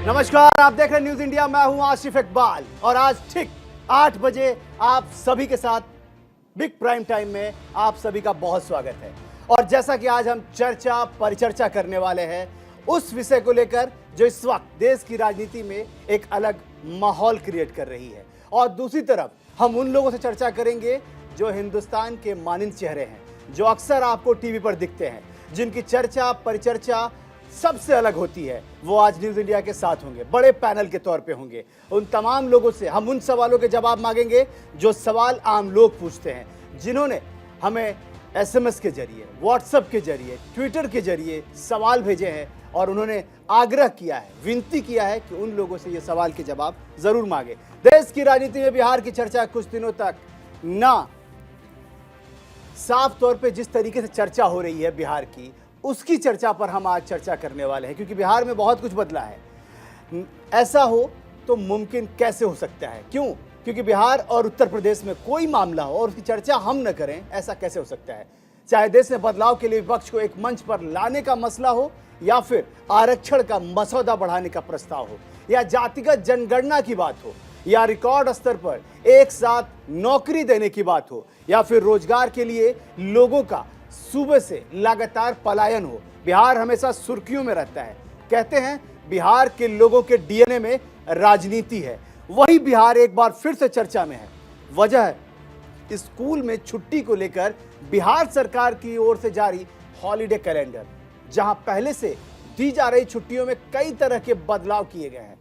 नमस्कार, आप देख रहे हैं न्यूज इंडिया। मैं हूं आसिफ इकबाल और आज ठीक 8 बजे आप सभी के साथ बिग प्राइम टाइम में आप सभी का बहुत स्वागत है। और जैसा कि आज हम चर्चा परिचर्चा करने वाले हैं उस विषय को लेकर जो इस वक्त देश की राजनीति में एक अलग माहौल क्रिएट कर रही है, और दूसरी तरफ हम उन लोगों से चर्चा करेंगे जो हिंदुस्तान के मानिंद चेहरे हैं, जो अक्सर आपको टीवी पर दिखते हैं, जिनकी चर्चा परिचर्चा सबसे अलग होती है। वो आज न्यूज इंडिया के साथ होंगे, बड़े पैनल के तौर पे होंगे। उन तमाम लोगों से हम उन सवालों के जवाब मांगेंगे जो सवाल आम लोग पूछते हैं, जिन्होंने हमें एसएमएस के जरिए, व्हाट्सएप के जरिए, ट्विटर के जरिए सवाल भेजे हैं और उन्होंने आग्रह किया है, विनती किया है कि उन लोगों से ये सवाल के जवाब जरूर मांगे। देश की राजनीति में बिहार की चर्चा कुछ दिनों तक ना साफ तौर पे जिस तरीके से चर्चा हो रही है बिहार की, उसकी चर्चा पर हम आज चर्चा करने वाले हैं, क्योंकि बिहार में बहुत कुछ बदला है। ऐसा हो तो मुमकिन कैसे हो सकता है? क्यों? क्योंकि बिहार और उत्तर प्रदेश में कोई मामला हो और उसकी चर्चा हम न करें, ऐसा कैसे हो सकता है? चाहे देश में बदलाव के लिए विपक्ष को एक मंच पर लाने का मसला हो, या फिर आरक्षण का मसौदा बढ़ाने का प्रस्ताव हो, या जातिगत जनगणना की बात हो, या रिकॉर्ड स्तर पर एक साथ नौकरी देने की बात हो, या फिर रोजगार के लिए लोगों का सूबे से लगातार पलायन हो, बिहार हमेशा सुर्खियों में रहता है। कहते हैं बिहार के लोगों के डीएनए में राजनीति है। वही बिहार एक बार फिर से चर्चा में है। वजह है स्कूल में छुट्टी को लेकर बिहार सरकार की ओर से जारी हॉलिडे कैलेंडर, जहां पहले से दी जा रही छुट्टियों में कई तरह के बदलाव किए गए हैं।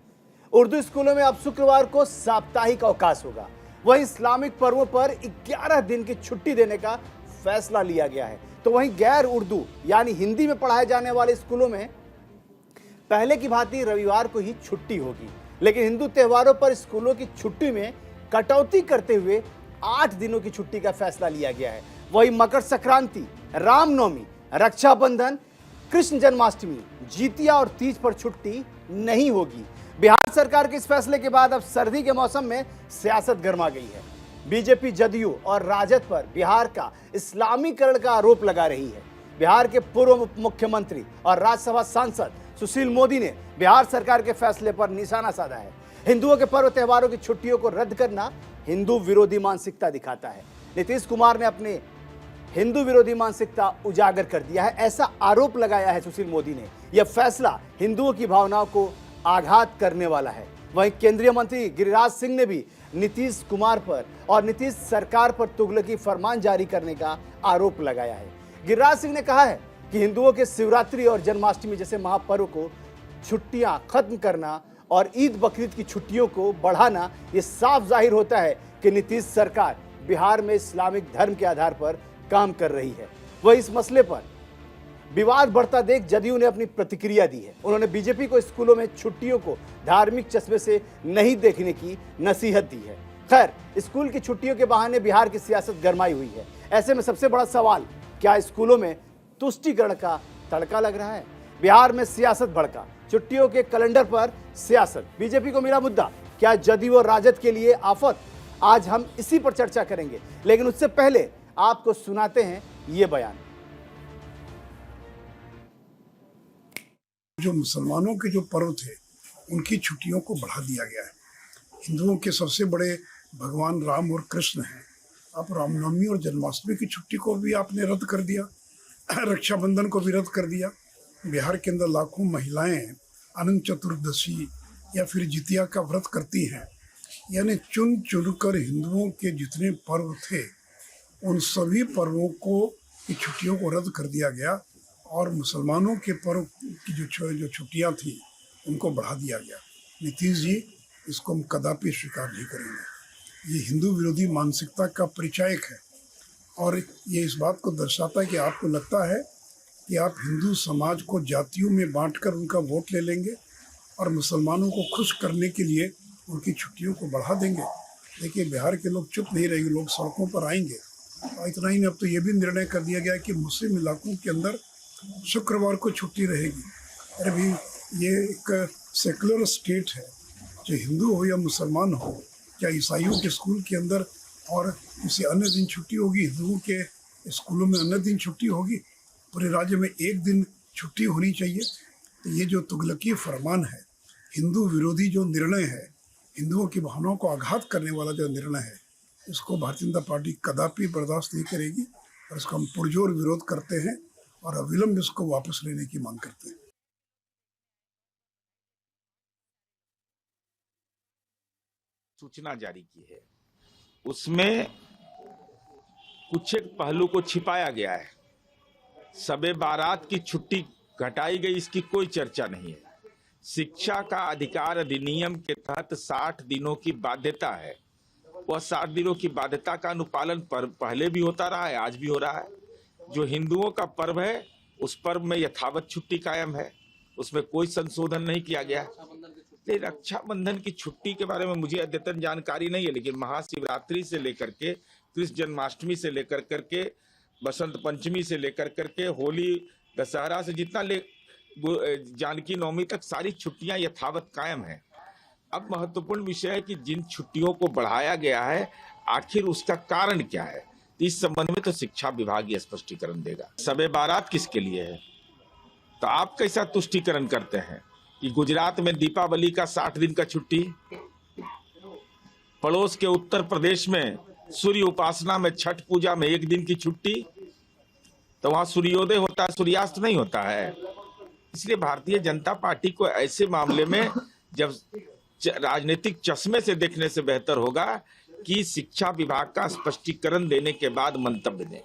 उर्दू स्कूलों में अब शुक्रवार को साप्ताहिक अवकाश होगा। वहीं इस्लामिक पर्वों पर 11 दिन की छुट्टी देने का फैसला लिया गया है। तो वहीं गैर उर्दू यानी हिंदी में पढ़ाए जाने वाले स्कूलों में पहले की भांति रविवार को ही छुट्टी होगी, लेकिन हिंदू त्योहारों पर स्कूलों की छुट्टी में कटौती करते हुए 8 दिनों की छुट्टी का फैसला लिया गया है। वहीं मकर संक्रांति, रामनवमी, रक्षाबंधन, कृष्ण जन्माष्टमी, जितिया और तीज पर छुट्टी नहीं होगी। बिहार सरकार के इस फैसले के बाद अब सर्दी के मौसम में सियासत गर्मा गई है। बीजेपी, जदयू और राजद पर बिहार का इस्लामीकरण का आरोप लगा रही है। बिहार के पूर्व मुख्यमंत्री और राज्यसभा सांसद सुशील मोदी ने बिहार सरकार के फैसले पर निशाना साधा है। हिंदुओं के पर्व त्योहारों की छुट्टियों को रद्द करना हिंदू विरोधी मानसिकता दिखाता है। नीतीश कुमार ने अपने हिंदू विरोधी मानसिकता उजागर कर दिया है, ऐसा आरोप लगाया है सुशील मोदी ने। यह फैसला हिंदुओं की भावनाओं को आघात करने वाला है। वहीं केंद्रीय मंत्री गिरिराज सिंह ने भी नीतीश कुमार पर और नीतीश सरकार पर तुगलकी फरमान जारी करने का आरोप लगाया है। गिरिराज सिंह ने कहा है कि हिंदुओं के शिवरात्रि और जन्माष्टमी जैसे महापर्व को छुट्टियां खत्म करना और ईद बकरीद की छुट्टियों को बढ़ाना, ये साफ जाहिर होता है कि नीतीश सरकार बिहार में इस्लामिक धर्म के आधार पर काम कर रही है। वह इस मसले पर विवाद बढ़ता देख जदयू ने अपनी प्रतिक्रिया दी है। उन्होंने बीजेपी को स्कूलों में छुट्टियों को धार्मिक चश्मे से नहीं देखने की नसीहत दी है। खैर, स्कूल की छुट्टियों के बहाने बिहार की सियासत गरमाई हुई है। ऐसे में सबसे बड़ा सवाल, क्या स्कूलों में तुष्टीकरण का तड़का लग रहा है? बिहार में सियासत भड़का, छुट्टियों के कैलेंडर पर सियासत, बीजेपी को मिला मुद्दा, क्या जदयू और राजद के लिए आफत? आज हम इसी पर चर्चा करेंगे, लेकिन उससे पहले आपको सुनाते हैं ये बयान। जो मुसलमानों के जो पर्व थे उनकी छुट्टियों को बढ़ा दिया गया है। हिंदुओं के सबसे बड़े भगवान राम और कृष्ण हैं। अब रामनवमी और जन्माष्टमी की छुट्टी को भी आपने रद्द कर दिया, रक्षाबंधन को भी रद्द कर दिया। बिहार के अंदर लाखों महिलाएं अनंत चतुर्दशी या फिर जितिया का व्रत करती हैं। यानी चुन चुन कर हिंदुओं के जितने पर्व थे उन सभी पर्वों को की छुट्टियों को रद्द कर दिया गया, और मुसलमानों के पर्व की जो छुट्टियां थी उनको बढ़ा दिया गया। नीतीश जी, इसको हम कदापि स्वीकार नहीं करेंगे। ये हिंदू विरोधी मानसिकता का परिचायक है, और ये इस बात को दर्शाता है कि आपको लगता है कि आप हिंदू समाज को जातियों में बांटकर उनका वोट ले लेंगे और मुसलमानों को खुश करने के लिए उनकी छुट्टियों को बढ़ा देंगे। देखिए, बिहार के लोग चुप नहीं रहेंगे, लोग सड़कों पर आएंगे। और इतना ही नहीं, अब तो ये भी निर्णय कर दिया गया कि मुस्लिम इलाकों के अंदर शुक्रवार को छुट्टी रहेगी। अरे भी, ये एक सेकुलर स्टेट है, जो हिंदू हो या मुसलमान हो, क्या ईसाइयों के स्कूल के अंदर और किसी अन्य दिन छुट्टी होगी? हिंदुओं के स्कूलों में अन्य दिन छुट्टी होगी? पूरे राज्य में एक दिन छुट्टी होनी चाहिए। तो ये जो तुगलकी फरमान है, हिंदू विरोधी जो निर्णय है, हिंदुओं की भावनाओं को आघात करने वाला जो निर्णय है, इसको भारतीय जनता पार्टी कदापि बर्दाश्त नहीं करेगी और इसका हम पुरजोर विरोध करते हैं और अविलंब इसको वापस लेने की मांग करते हैं। सूचना जारी की है, उसमें कुछ एक पहलू को छिपाया गया है। सबे बारात की छुट्टी घटाई गई, इसकी कोई चर्चा नहीं है। शिक्षा का अधिकार अधिनियम के तहत 60 दिनों की बाध्यता है। वह 60 दिनों की बाध्यता का अनुपालन पहले भी होता रहा है, आज भी हो रहा है। जो हिंदुओं का पर्व है, उस पर्व में यथावत छुट्टी कायम है, उसमें कोई संशोधन नहीं किया गया। रक्षाबंधन की छुट्टी के बारे में मुझे अद्यतन जानकारी नहीं है, लेकिन महाशिवरात्रि से लेकर के, कृष्ण जन्माष्टमी से लेकर करके, बसंत पंचमी से लेकर करके, होली, दशहरा से जितना जानकी नवमी तक सारी छुट्टियां यथावत कायम हैं। अब महत्वपूर्ण विषय है कि जिन छुट्टियों को बढ़ाया गया है, आखिर उसका कारण क्या है। इस संबंध में तो शिक्षा विभाग ये स्पष्टीकरण देगा। सबे बारात किसके लिए है, तो आप कैसा तुष्टीकरण करते हैं कि गुजरात में दीपावली का 60 दिन का छुट्टी, पड़ोस के उत्तर प्रदेश में सूर्य उपासना में, छठ पूजा में 1 दिन की छुट्टी, तो वहां सूर्योदय होता है, सूर्यास्त नहीं होता है। इसलिए भारतीय जनता पार्टी को ऐसे मामले में जब राजनीतिक चश्मे से देखने से बेहतर होगा कि शिक्षा विभाग का स्पष्टीकरण देने के बाद मंतव्य दें।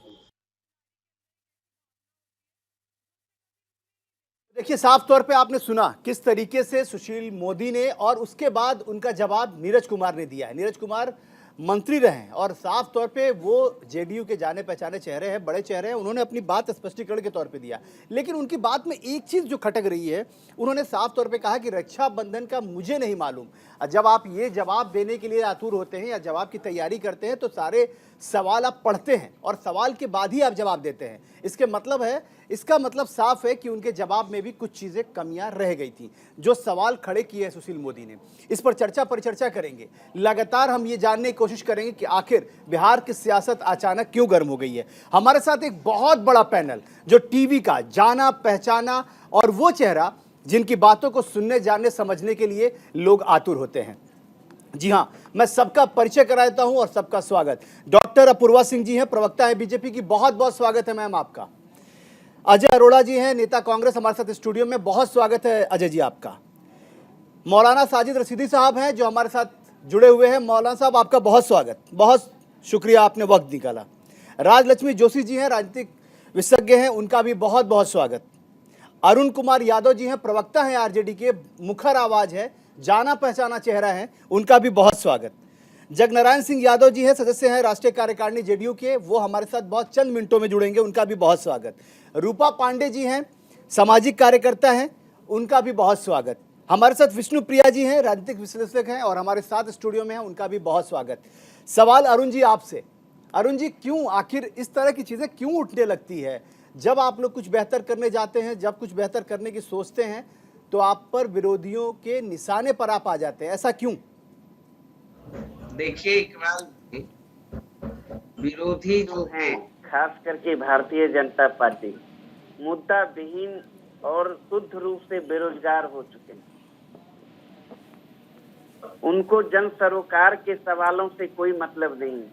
देखिए, साफ तौर पे आपने सुना किस तरीके से सुशील मोदी ने और उसके बाद उनका जवाब नीरज कुमार ने दिया है। नीरज कुमार मंत्री रहे हैं और साफ तौर पे वो जेडीयू के जाने पहचाने चेहरे हैं, बड़े चेहरे हैं। उन्होंने अपनी बात स्पष्टीकरण के तौर पे दिया, लेकिन उनकी बात में एक चीज़ जो खटक रही है, उन्होंने साफ तौर पे कहा कि रक्षाबंधन का मुझे नहीं मालूम। जब आप ये जवाब देने के लिए आतुर होते हैं या जवाब की तैयारी करते हैं तो सारे सवाल आप पढ़ते हैं और सवाल के बाद ही आप जवाब देते हैं। इसका मतलब साफ है कि उनके जवाब में भी कुछ चीज़ें कमियां रह गई थी। जो सवाल खड़े किए हैं सुशील मोदी ने, इस पर परिचर्चा करेंगे। लगातार हम ये जानने की कोशिश करेंगे कि आखिर बिहार की सियासत अचानक क्यों गर्म हो गई है। हमारे साथ एक बहुत बड़ा पैनल, जो टीवी का जाना पहचाना और वो चेहरा जिनकी बातों को सुनने, जानने, समझने के लिए लोग आतुर होते हैं। जी हां, मैं सबका परिचय कराता हूं और सबका स्वागत। डॉक्टर अपूर्वा सिंह जी हैं, प्रवक्ता है बीजेपी की, बहुत बहुत स्वागत है मैम आपका। अजय अरोड़ा जी हैं, नेता कांग्रेस, हमारे साथ स्टूडियो में, बहुत स्वागत है अजय जी आपका। मौलाना साजिद रशीदी साहब हैं जो हमारे साथ जुड़े हुए हैं। मौलाना साहब आपका बहुत स्वागत, बहुत शुक्रिया, आपने वक्त निकाला। राजलक्ष्मी जोशी जी हैं, राजनीतिक विशेषज्ञ हैं, उनका भी बहुत बहुत स्वागत। अरुण कुमार यादव जी हैं, प्रवक्ता हैं आरजेडी के, मुखर आवाज है, जाना पहचाना चेहरा है, उनका भी बहुत स्वागत। जगनारायण सिंह यादव जी हैं, सदस्य हैं राष्ट्रीय कार्यकारिणी जेडीयू के, वो हमारे साथ बहुत चंद मिनटों में जुड़ेंगे, उनका भी बहुत स्वागत। रूपा पांडे जी हैं, सामाजिक कार्यकर्ता हैं, उनका भी बहुत स्वागत। हमारे साथ विष्णु प्रिया जी हैं, राजनीतिक विश्लेषक हैं और हमारे साथ स्टूडियो में हैं, उनका भी बहुत स्वागत। सवाल अरुण जी आपसे, अरुण जी, क्यों आखिर इस तरह की चीजें क्यों उठने लगती है? जब आप लोग कुछ बेहतर करने जाते हैं, जब कुछ बेहतर करने की सोचते हैं, तो आप पर विरोधियों के निशाने पर आप आ जाते हैं, ऐसा क्यों? देखिए इकबाल, विरोधी जो हैं, खास करके भारतीय जनता पार्टी, मुद्दा विहीन और शुद्ध रूप से बेरोजगार हो चुके हैं। उनको जन सरोकार के सवालों से कोई मतलब नहीं है।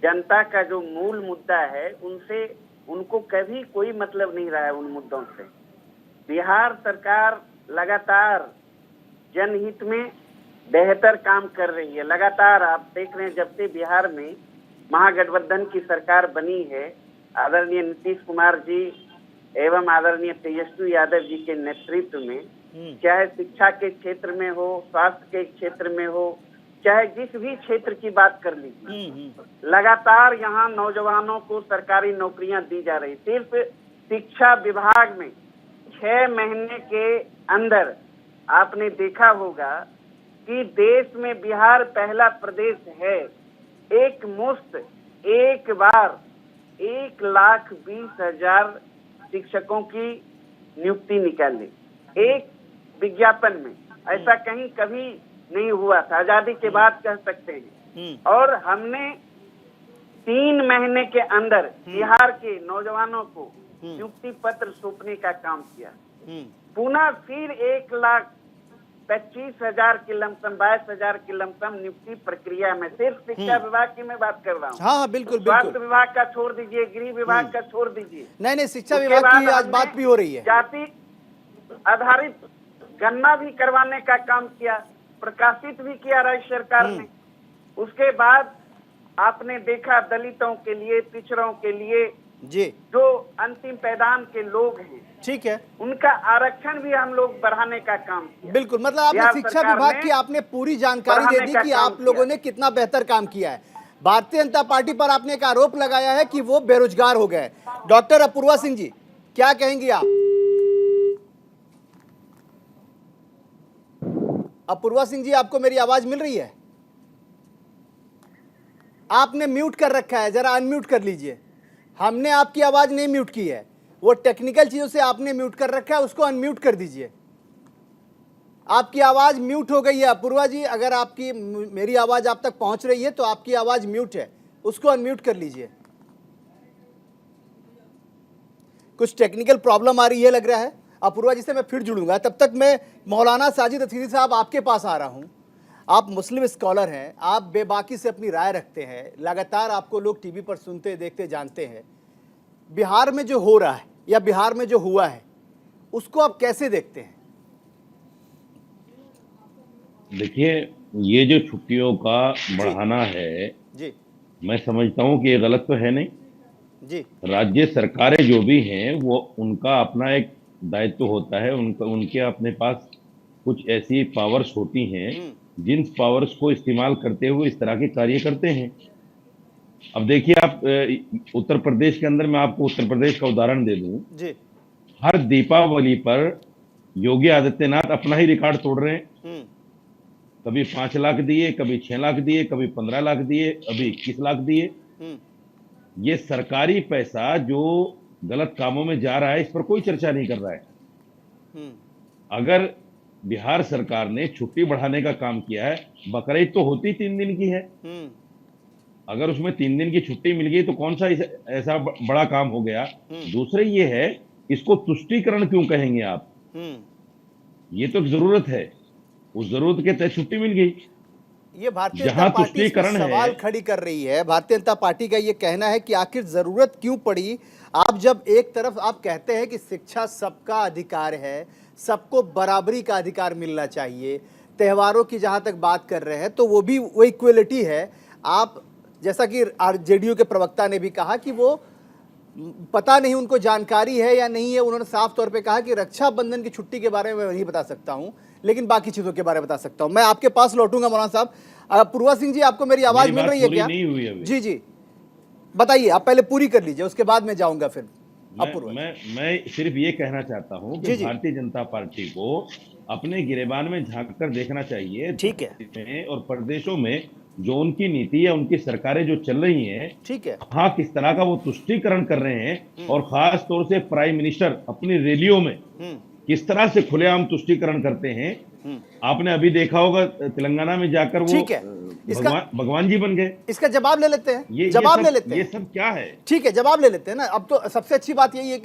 जनता का जो मूल मुद्दा है, उनसे उनको कभी कोई मतलब नहीं रहा है। उन मुद्दों से बिहार सरकार लगातार जनहित में बेहतर काम कर रही है। लगातार आप देख रहे हैं, जब से बिहार में महागठबंधन की सरकार बनी है, आदरणीय नीतीश कुमार जी एवं आदरणीय तेजस्वी यादव जी के नेतृत्व में, चाहे शिक्षा के क्षेत्र में हो, स्वास्थ्य के क्षेत्र में हो, चाहे जिस भी क्षेत्र की बात कर लीजिए, लगातार यहाँ नौजवानों को सरकारी नौकरियां दी जा रही। सिर्फ शिक्षा विभाग में 6 महीने के अंदर आपने देखा होगा कि देश में बिहार पहला प्रदेश है, एक मुश्त एक बार 1,20,000 शिक्षकों की नियुक्ति निकाली एक विज्ञापन में। ऐसा कहीं कभी नहीं हुआ था, आजादी के बाद कह सकते हैं। और हमने 3 महीने के अंदर बिहार के नौजवानों को नियुक्ति पत्र सौंपने का काम किया। पुनः फिर 1 लाख 25,000 की लमसम, 22,000 की लमसम नियुक्ति प्रक्रिया में, सिर्फ शिक्षा विभाग की मैं बात कर रहा हूँ। हाँ हाँ, बिल्कुल स्वास्थ्य बिल्कुल। विभाग का छोड़ दीजिए, गृह विभाग का छोड़ दीजिए। नहीं नहीं, शिक्षा उसके विभाग की बाद आज हमने बात भी हो रही है। जाति आधारित गणना भी करवाने का काम किया, प्रकाशित भी किया राज्य सरकार ने। उसके बाद आपने देखा दलितों के लिए, पिछड़ों के लिए जी जो अंतिम पैदान के लोग हैं, ठीक है, उनका आरक्षण भी हम लोग बढ़ाने का काम किया। बिल्कुल। मतलब आपने बिहार शिक्षा सरकार विभाग ने की आपने पूरी जानकारी दे बढ़ाने दी का कि काम आप लोगों किया। ने कितना बेहतर काम किया है। भारतीय जनता पार्टी पर आपने एक आरोप लगाया है कि वो बेरोजगार हो गए। डॉक्टर अपूर्वा सिंह जी, क्या कहेंगी आप? अपूर्वा सिंह जी, आपको मेरी आवाज मिल रही है? आपने म्यूट कर रखा है, जरा अनम्यूट कर लीजिए। हमने आपकी आवाज नहीं म्यूट की है, वो टेक्निकल चीजों से आपने म्यूट कर रखा है, उसको अनम्यूट कर दीजिए। आपकी आवाज म्यूट हो गई है अपूर्वा जी। अगर आपकी मेरी आवाज आप तक पहुंच रही है तो आपकी आवाज म्यूट है, उसको अनम्यूट कर लीजिए। कुछ टेक्निकल प्रॉब्लम आ रही है लग रहा है। अपूर्वा जी से मैं फिर जुड़ूंगा, तब तक मैं मौलाना साजिद अफरीदी साहब आपके पास आ रहा हूं। आप मुस्लिम स्कॉलर हैं, आप बेबाकी से अपनी राय रखते हैं, लगातार आपको लोग टीवी पर सुनते, देखते, जानते हैं। बिहार में जो हो रहा है या बिहार में जो हुआ है, उसको आप कैसे देखते हैं? देखिए, ये जो छुट्टियों का बढ़ाना है, जी मैं समझता हूँ कि ये गलत तो है नहीं। जी राज्य सरकारें जो भी हैं वो उनका अपना एक दायित्व होता है, उनका उनके अपने पास कुछ ऐसी पावर्स होती हैं जिन पावर्स को इस्तेमाल करते हुए इस तरह के कार्य करते हैं। अब देखिए, आप उत्तर प्रदेश के अंदर, मैं आपको उत्तर प्रदेश का उदाहरण दे दूं। जी हर दीपावली पर योगी आदित्यनाथ अपना ही रिकॉर्ड तोड़ रहे हैं। कभी 5 लाख दिए, कभी 6 लाख दिए, कभी 15 लाख दिए, अभी 21 लाख दिए। ये सरकारी पैसा जो गलत कामों में जा रहा है, इस पर कोई चर्चा नहीं कर रहा है। अगर बिहार सरकार ने छुट्टी बढ़ाने का काम किया है, बकरीद तो होती 3 दिन की है, अगर उसमें 3 दिन की छुट्टी मिल गई तो कौन सा ऐसा बड़ा काम हो गया। दूसरे ये है, इसको तुष्टीकरण क्यों कहेंगे आप? ये तो एक जरूरत है, उस जरूरत के तहत छुट्टी मिल गई। ये भारतीय जनता जहां पार्टी इसमें तुष्टीकरण सवाल है, खड़ी कर रही है। भारतीय जनता पार्टी का ये कहना है कि आखिर जरूरत क्यों पड़ी। आप जब एक तरफ आप कहते हैं कि शिक्षा सबका अधिकार है, सबको बराबरी का अधिकार मिलना चाहिए, त्योहारों की जहां तक बात कर रहे हैं तो वो भी वो इक्वलिटी है। आप जैसा कि जेडीयू के प्रवक्ता ने भी कहा कि वो पता नहीं उनको जानकारी है या नहीं है, उन्होंने साफ तौर पे कहा कि रक्षाबंधन की छुट्टी के बारे में नहीं बता सकता हूं, लेकिन बाकी चीजों के बारे में बता सकता हूं। मैं आपके पास लौटूंगा मौलाना साहब। पूर्वा सिंह जी, आपको मेरी आवाज मिल रही है क्या? नहीं हुई अभी। जी जी, बताइए, आप पहले पूरी कर लीजिए, उसके बाद मैं जाऊंगा फिर। मैं सिर्फ ये कहना चाहता हूं कि भारतीय जनता पार्टी को अपने गिरेबान में झांक कर देखना चाहिए। ठीक है। और प्रदेशों में जो उनकी नीति या उनकी सरकारें जो चल रही हैं, ठीक है, हाँ, किस तरह का वो तुष्टीकरण कर रहे हैं, और खास तौर से प्राइम मिनिस्टर अपनी रैलियों में किस तरह से खुलेआम तुष्टीकरण करते हैं। आपने अभी देखा होगा तेलंगाना में जाकर वो भगवान जी बन गए। इसका जवाब ले लेते हैं, ले लेते हैं। ये सब क्या है? ठीक है, जवाब ले लेते हैं ना। अब तो सबसे अच्छी बात यही है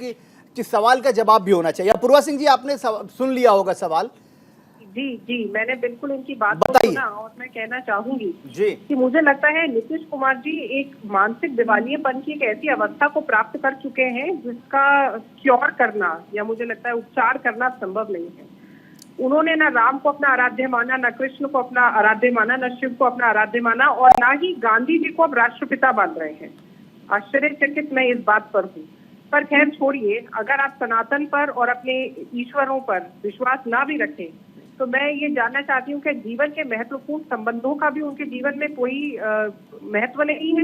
कि सवाल का जवाब भी होना चाहिए। पूर्वा सिंह जी, आपने सुन लिया होगा सवाल। जी, मैंने बिल्कुल इनकी बात को सुना, और मैं कहना चाहूंगी कि मुझे लगता है नीतीश कुमार जी एक मानसिक दिवालियेपन की एक ऐसी अवस्था को प्राप्त कर चुके हैं जिसका क्योर करना या मुझे लगता है उपचार करना संभव नहीं है। उन्होंने ना राम को अपना आराध्य माना, ना कृष्ण को अपना आराध्य माना, ना शिव को अपना आराध्य माना, और ना ही गांधी जी को अब राष्ट्रपिता मान रहे हैं। आश्चर्यचकित मैं इस बात पर हूँ। पर खैर छोड़िए, अगर आप सनातन पर और अपने ईश्वरों पर विश्वास ना भी रखें तो मैं ये जानना चाहती हूँ कि जीवन के महत्वपूर्ण संबंधों का भी उनके जीवन में कोई महत्व नहीं है।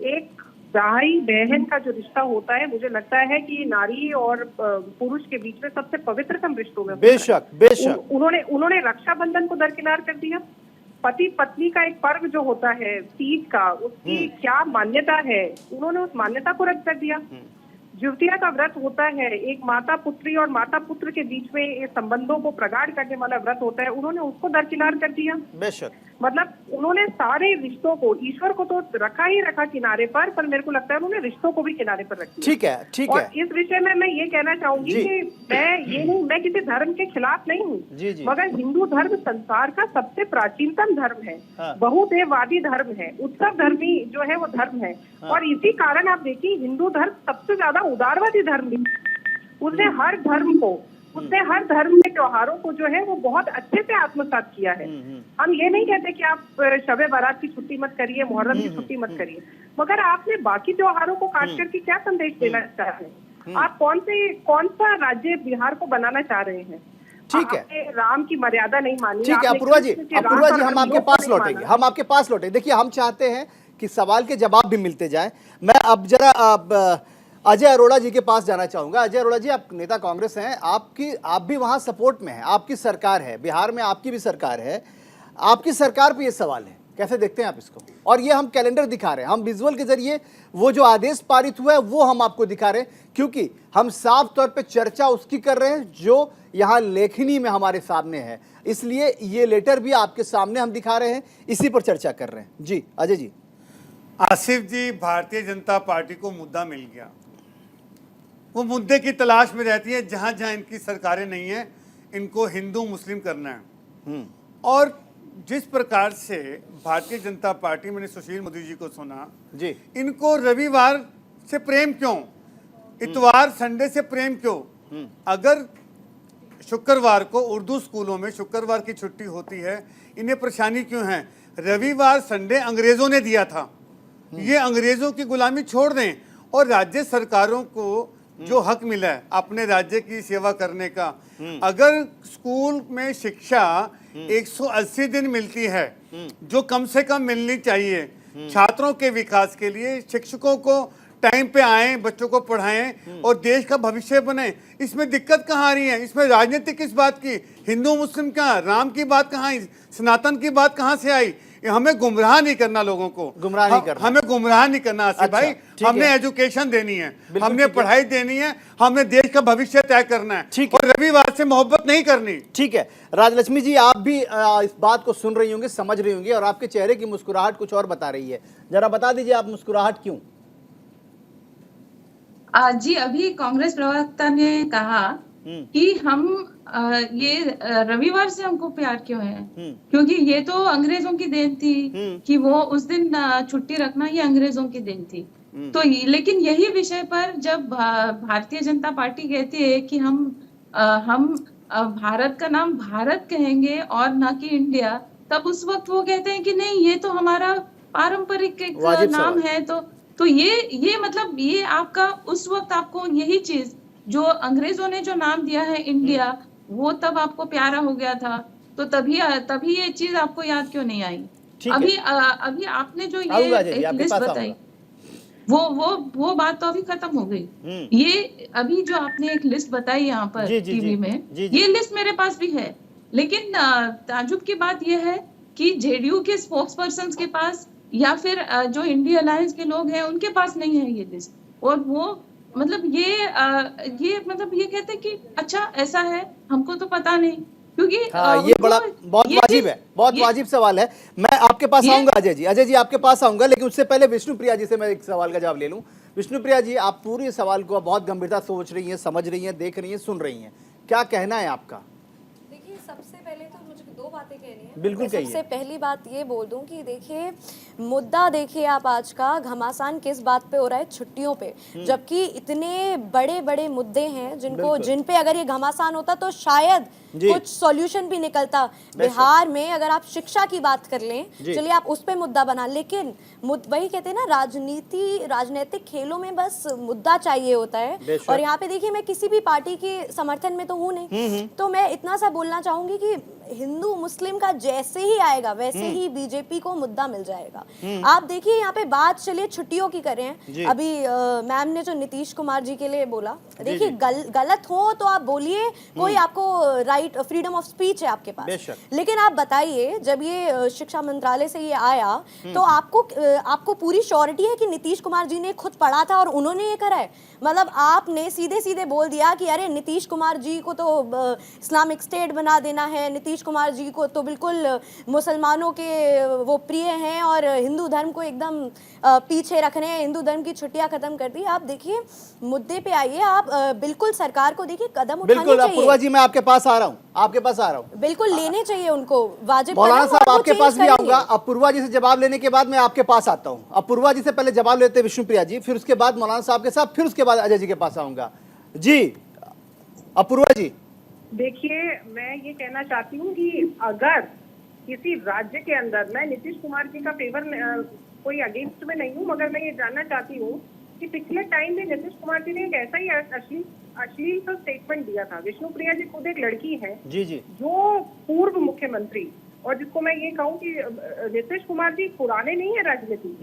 एक भाई बहन का जो रिश्ता होता है, मुझे लगता है कि नारी और पुरुष के बीच में सबसे पवित्रतम रिश्तों में बेशक उन्होंने रक्षाबंधन को दरकिनार कर दिया। पति पत्नी का एक पर्व जो होता है तीज का, उसकी क्या मान्यता है, उन्होंने उस मान्यता को रद्द कर दिया। ज्योतिया का व्रत होता है, एक माता पुत्री और माता पुत्र के बीच में संबंधों को प्रगाढ़ करने वाला व्रत होता है, उन्होंने उसको दरकिनार कर दिया। बेशक मतलब उन्होंने सारे रिश्तों को, ईश्वर को तो रखा ही रखा किनारे पर मेरे को लगता है उन्होंने रिश्तों को भी किनारे पर रखा। ठीक है, ठीक है। और इस विषय में मैं ये कहना चाहूंगी कि मैं किसी धर्म के खिलाफ नहीं हूँ, मगर हिंदू धर्म संसार का सबसे प्राचीनतम धर्म है, बहुदेववादी धर्म है, उत्सव धर्मी जो है वो धर्म है। और इसी कारण आप देखिए हिंदू धर्म सबसे ज्यादा उदारवादी धर्म भी, उसने हर धर्म को, उसने हर धर्म के त्योहारों को जो है वो बहुत अच्छे से आत्मसात किया है। हम ये नहीं कहते कि आप शबे बारात की छुट्टी मत करिए, मुहर्रम की छुट्टी मत करिए, मगर आपने बाकी त्योहारों को काट करके क्या संदेश देना चाह रहे हैं? आप कौन सा राज्य बिहार को बनाना चाह रहे हैं? ठीक है, राम की मर्यादा नहीं मानी। ठीक है अपूर्वा जी, हम आपके पास लौटेंगे, हम आपके पास लौटेंगे। देखिए हम चाहते हैं कि सवाल के जवाब भी मिलते जाए। मैं अब जरा अजय अरोड़ा जी के पास जाना चाहूंगा। अजय अरोड़ा जी, आप नेता कांग्रेस हैं, आप भी वहां सपोर्ट में हैं, आपकी सरकार है, बिहार में आपकी भी सरकार है, आपकी सरकार पे ये सवाल है, कैसे देखते हैं आप इसको? और ये हम कैलेंडर दिखा रहे हैं, हम विजुअल के जरिए वो जो आदेश पारित हुआ है वो हम आपको दिखा रहे हैं, क्योंकि हम साफ तौर पे चर्चा उसकी कर रहे हैं जो यहाँ लेखनी में हमारे सामने है, इसलिए ये लेटर भी आपके सामने हम दिखा रहे हैं, इसी पर चर्चा कर रहे हैं। जी अजय जी। आसिफ जी, भारतीय जनता पार्टी को मुद्दा मिल गया, वो मुद्दे की तलाश में रहती है जहां जहां इनकी सरकारें नहीं है, इनको हिंदू मुस्लिम करना है। और जिस प्रकार से भारतीय जनता पार्टी, मैंने सुशील मोदी जी को सुना जी, इनको रविवार से प्रेम क्यों, इतवार संडे से प्रेम क्यों? अगर शुक्रवार को उर्दू स्कूलों में शुक्रवार की छुट्टी होती है, इन्हें परेशानी क्यों है? रविवार संडे अंग्रेजों ने दिया था, ये अंग्रेजों की गुलामी छोड़ दें और राज्य सरकारों को जो हक मिला है अपने राज्य की सेवा करने का, अगर स्कूल में शिक्षा 180 दिन मिलती है जो कम से कम मिलनी चाहिए छात्रों के विकास के लिए, शिक्षकों को टाइम पे आए, बच्चों को पढ़ाएं और देश का भविष्य बने, इसमें दिक्कत कहाँ आ रही है? इसमें राजनीति किस बात की? हिंदू मुस्लिम कहाँ, राम की बात कहाँ आई, सनातन की बात कहाँ से आई? हमें गुमराह नहीं करना, लोगों को गुमराह नहीं करना, हमें गुमराह नहीं करना आसिफ भाई। हमने एजुकेशन देनी है, हमने पढ़ाई देनी है, हमने देश का भविष्य तय करना है और रविवार से मोहब्बत नहीं करनी। ठीक है राजलक्ष्मी जी, आप भी इस बात को सुन रही होंगी, समझ रही होंगी, और आपके चेहरे की मुस्कुराहट कुछ और बता रही है, जरा बता दीजिए आप मुस्कुराहट क्यों? जी, अभी कांग्रेस प्रवक्ता ने कहा कि हम ये रविवार से हमको प्यार क्यों है, क्योंकि ये तो अंग्रेजों की देन थी कि वो उस दिन छुट्टी रखना, ये अंग्रेजों की देन थी। तो लेकिन यही विषय पर जब भारतीय जनता पार्टी कहती है कि हम भारत का नाम भारत कहेंगे और ना कि इंडिया, तब उस वक्त वो कहते हैं कि नहीं, ये तो हमारा पारंपरिक एक नाम है। तो ये मतलब ये आपका उस वक्त आपको यही चीज जो अंग्रेजों ने जो नाम दिया है इंडिया, वो तब आपको प्यारा हो गया था, तो तभी ये चीज आपको याद क्यों नहीं आई? अभी आपने जो ये एक लिस्ट बताई, वो बात तो अभी खत्म हो गई। ये अभी जो आपने एक लिस्ट बताई यहाँ पर टीवी में, ये लिस्ट मेरे पास भी है, लेकिन ताजुब की बात ये है कि जेडीयू के स्पोक्स पर्सन के पास या फिर जो इंडिया अलायंस के लोग हैं उनके पास नहीं है ये लिस्ट, और वो मतलब ये मतलब ये कहते हैं कि अच्छा ऐसा है, हमको तो पता नहीं, क्योंकि ये बहुत वाजिब है, बहुत वाजिब सवाल है। मैं आपके पास आऊंगा अजय जी, आपके पास आऊंगा, लेकिन उससे पहले विष्णुप्रिया जी से मैं एक सवाल का जवाब ले लूं। विष्णुप्रिया जी, आप पूरे सवाल को बहुत गंभीरता सोच रही हैं, समझ रही हैं, देख रही हैं, सुन रही हैं, क्या कहना है आपका? देखिए, सबसे पहले तो मुझे दो बातें कहनी है। बिल्कुल कहिए। सबसे पहली बात ये बोल दूं कि देखिए मुद्दा, देखिए आप आज का घमासान किस बात पे हो रहा है, छुट्टियों पे, जबकि इतने बड़े बड़े मुद्दे हैं जिन पे अगर ये घमासान होता तो शायद कुछ सॉल्यूशन भी निकलता। बिहार में अगर आप शिक्षा की बात कर लें, चलिए आप उस पे मुद्दा बना, लेकिन वही कहते हैं ना, राजनीतिक खेलों में बस मुद्दा चाहिए होता है। और यहाँ पे देखिए, मैं किसी भी पार्टी के समर्थन में तो हूँ नहीं, तो मैं इतना सा बोलना चाहूंगी कि हिंदू मुस्लिम का जैसे ही आएगा वैसे ही बीजेपी को मुद्दा मिल जाएगा। आप देखिए यहाँ पे बात चलिए छुट्टियों की कर रहे हैं, अभी मैम ने जो नीतीश कुमार जी के लिए बोला, देखिए गलत हो तो आप बोलिए, कोई आपको right right, freedom of speech है आपके पास। बेशक। लेकिन आप बताइए, जब ये शिक्षा मंत्रालय से ये आया तो आपको पूरी श्योरिटी है कि नीतीश कुमार जी ने खुद पढ़ा था और उन्होंने ये करा है? मतलब आपने सीधे सीधे बोल दिया कि अरे नीतीश कुमार जी को तो इस्लामिक स्टेट बना देना है, नीतीश कुमार जी को तो बिल्कुल मुसलमानों के वो प्रिय हैं और हिंदू धर्म को एकदम पीछे रख रहे हैं, हिंदू धर्म की छुट्टियां खत्म कर दी। आप देखिए, मुद्दे पे आइए, आप बिल्कुल सरकार को देखिए कदम उठाने बिल्कुल चाहिए। अपूर्वा जी, मैं आपके पास आ रहा हूँ, आपके पास आ रहा हूँ। बिल्कुल लेने चाहिए उनको वाजिब मौलाना कदम, साहब और वो आपके change पास भी करेंगे। आऊंगा। अपूर्वा जी से जवाब लेने के बाद मैं आपके पास आता हूँ। अपूर्वा जी से पहले जवाब लेते हैं विष्णुप्रिया जी, फिर उसके बाद मौलाना साहब के साथ, फिर उसके बाद अजय जी के पास आऊंगा। जी अपूर्वा जी। देखिए, मैं ये कहना चाहती हूँ कि अगर किसी राज्य के अंदर, मैं नीतीश कुमार जी का फेवर कोई अगेंस्ट में नहीं हूँ, मगर मैं ये जानना चाहती हूँ कि पिछले टाइम में नीतीश कुमार जी ने एक ऐसा ही अश्लील सा स्टेटमेंट दिया था। विष्णुप्रिया जी खुद एक लड़की है जी जी, जो पूर्व मुख्यमंत्री, और जिसको मैं ये कहूँ कि नीतीश कुमार जी पुराने नहीं है राजनीति।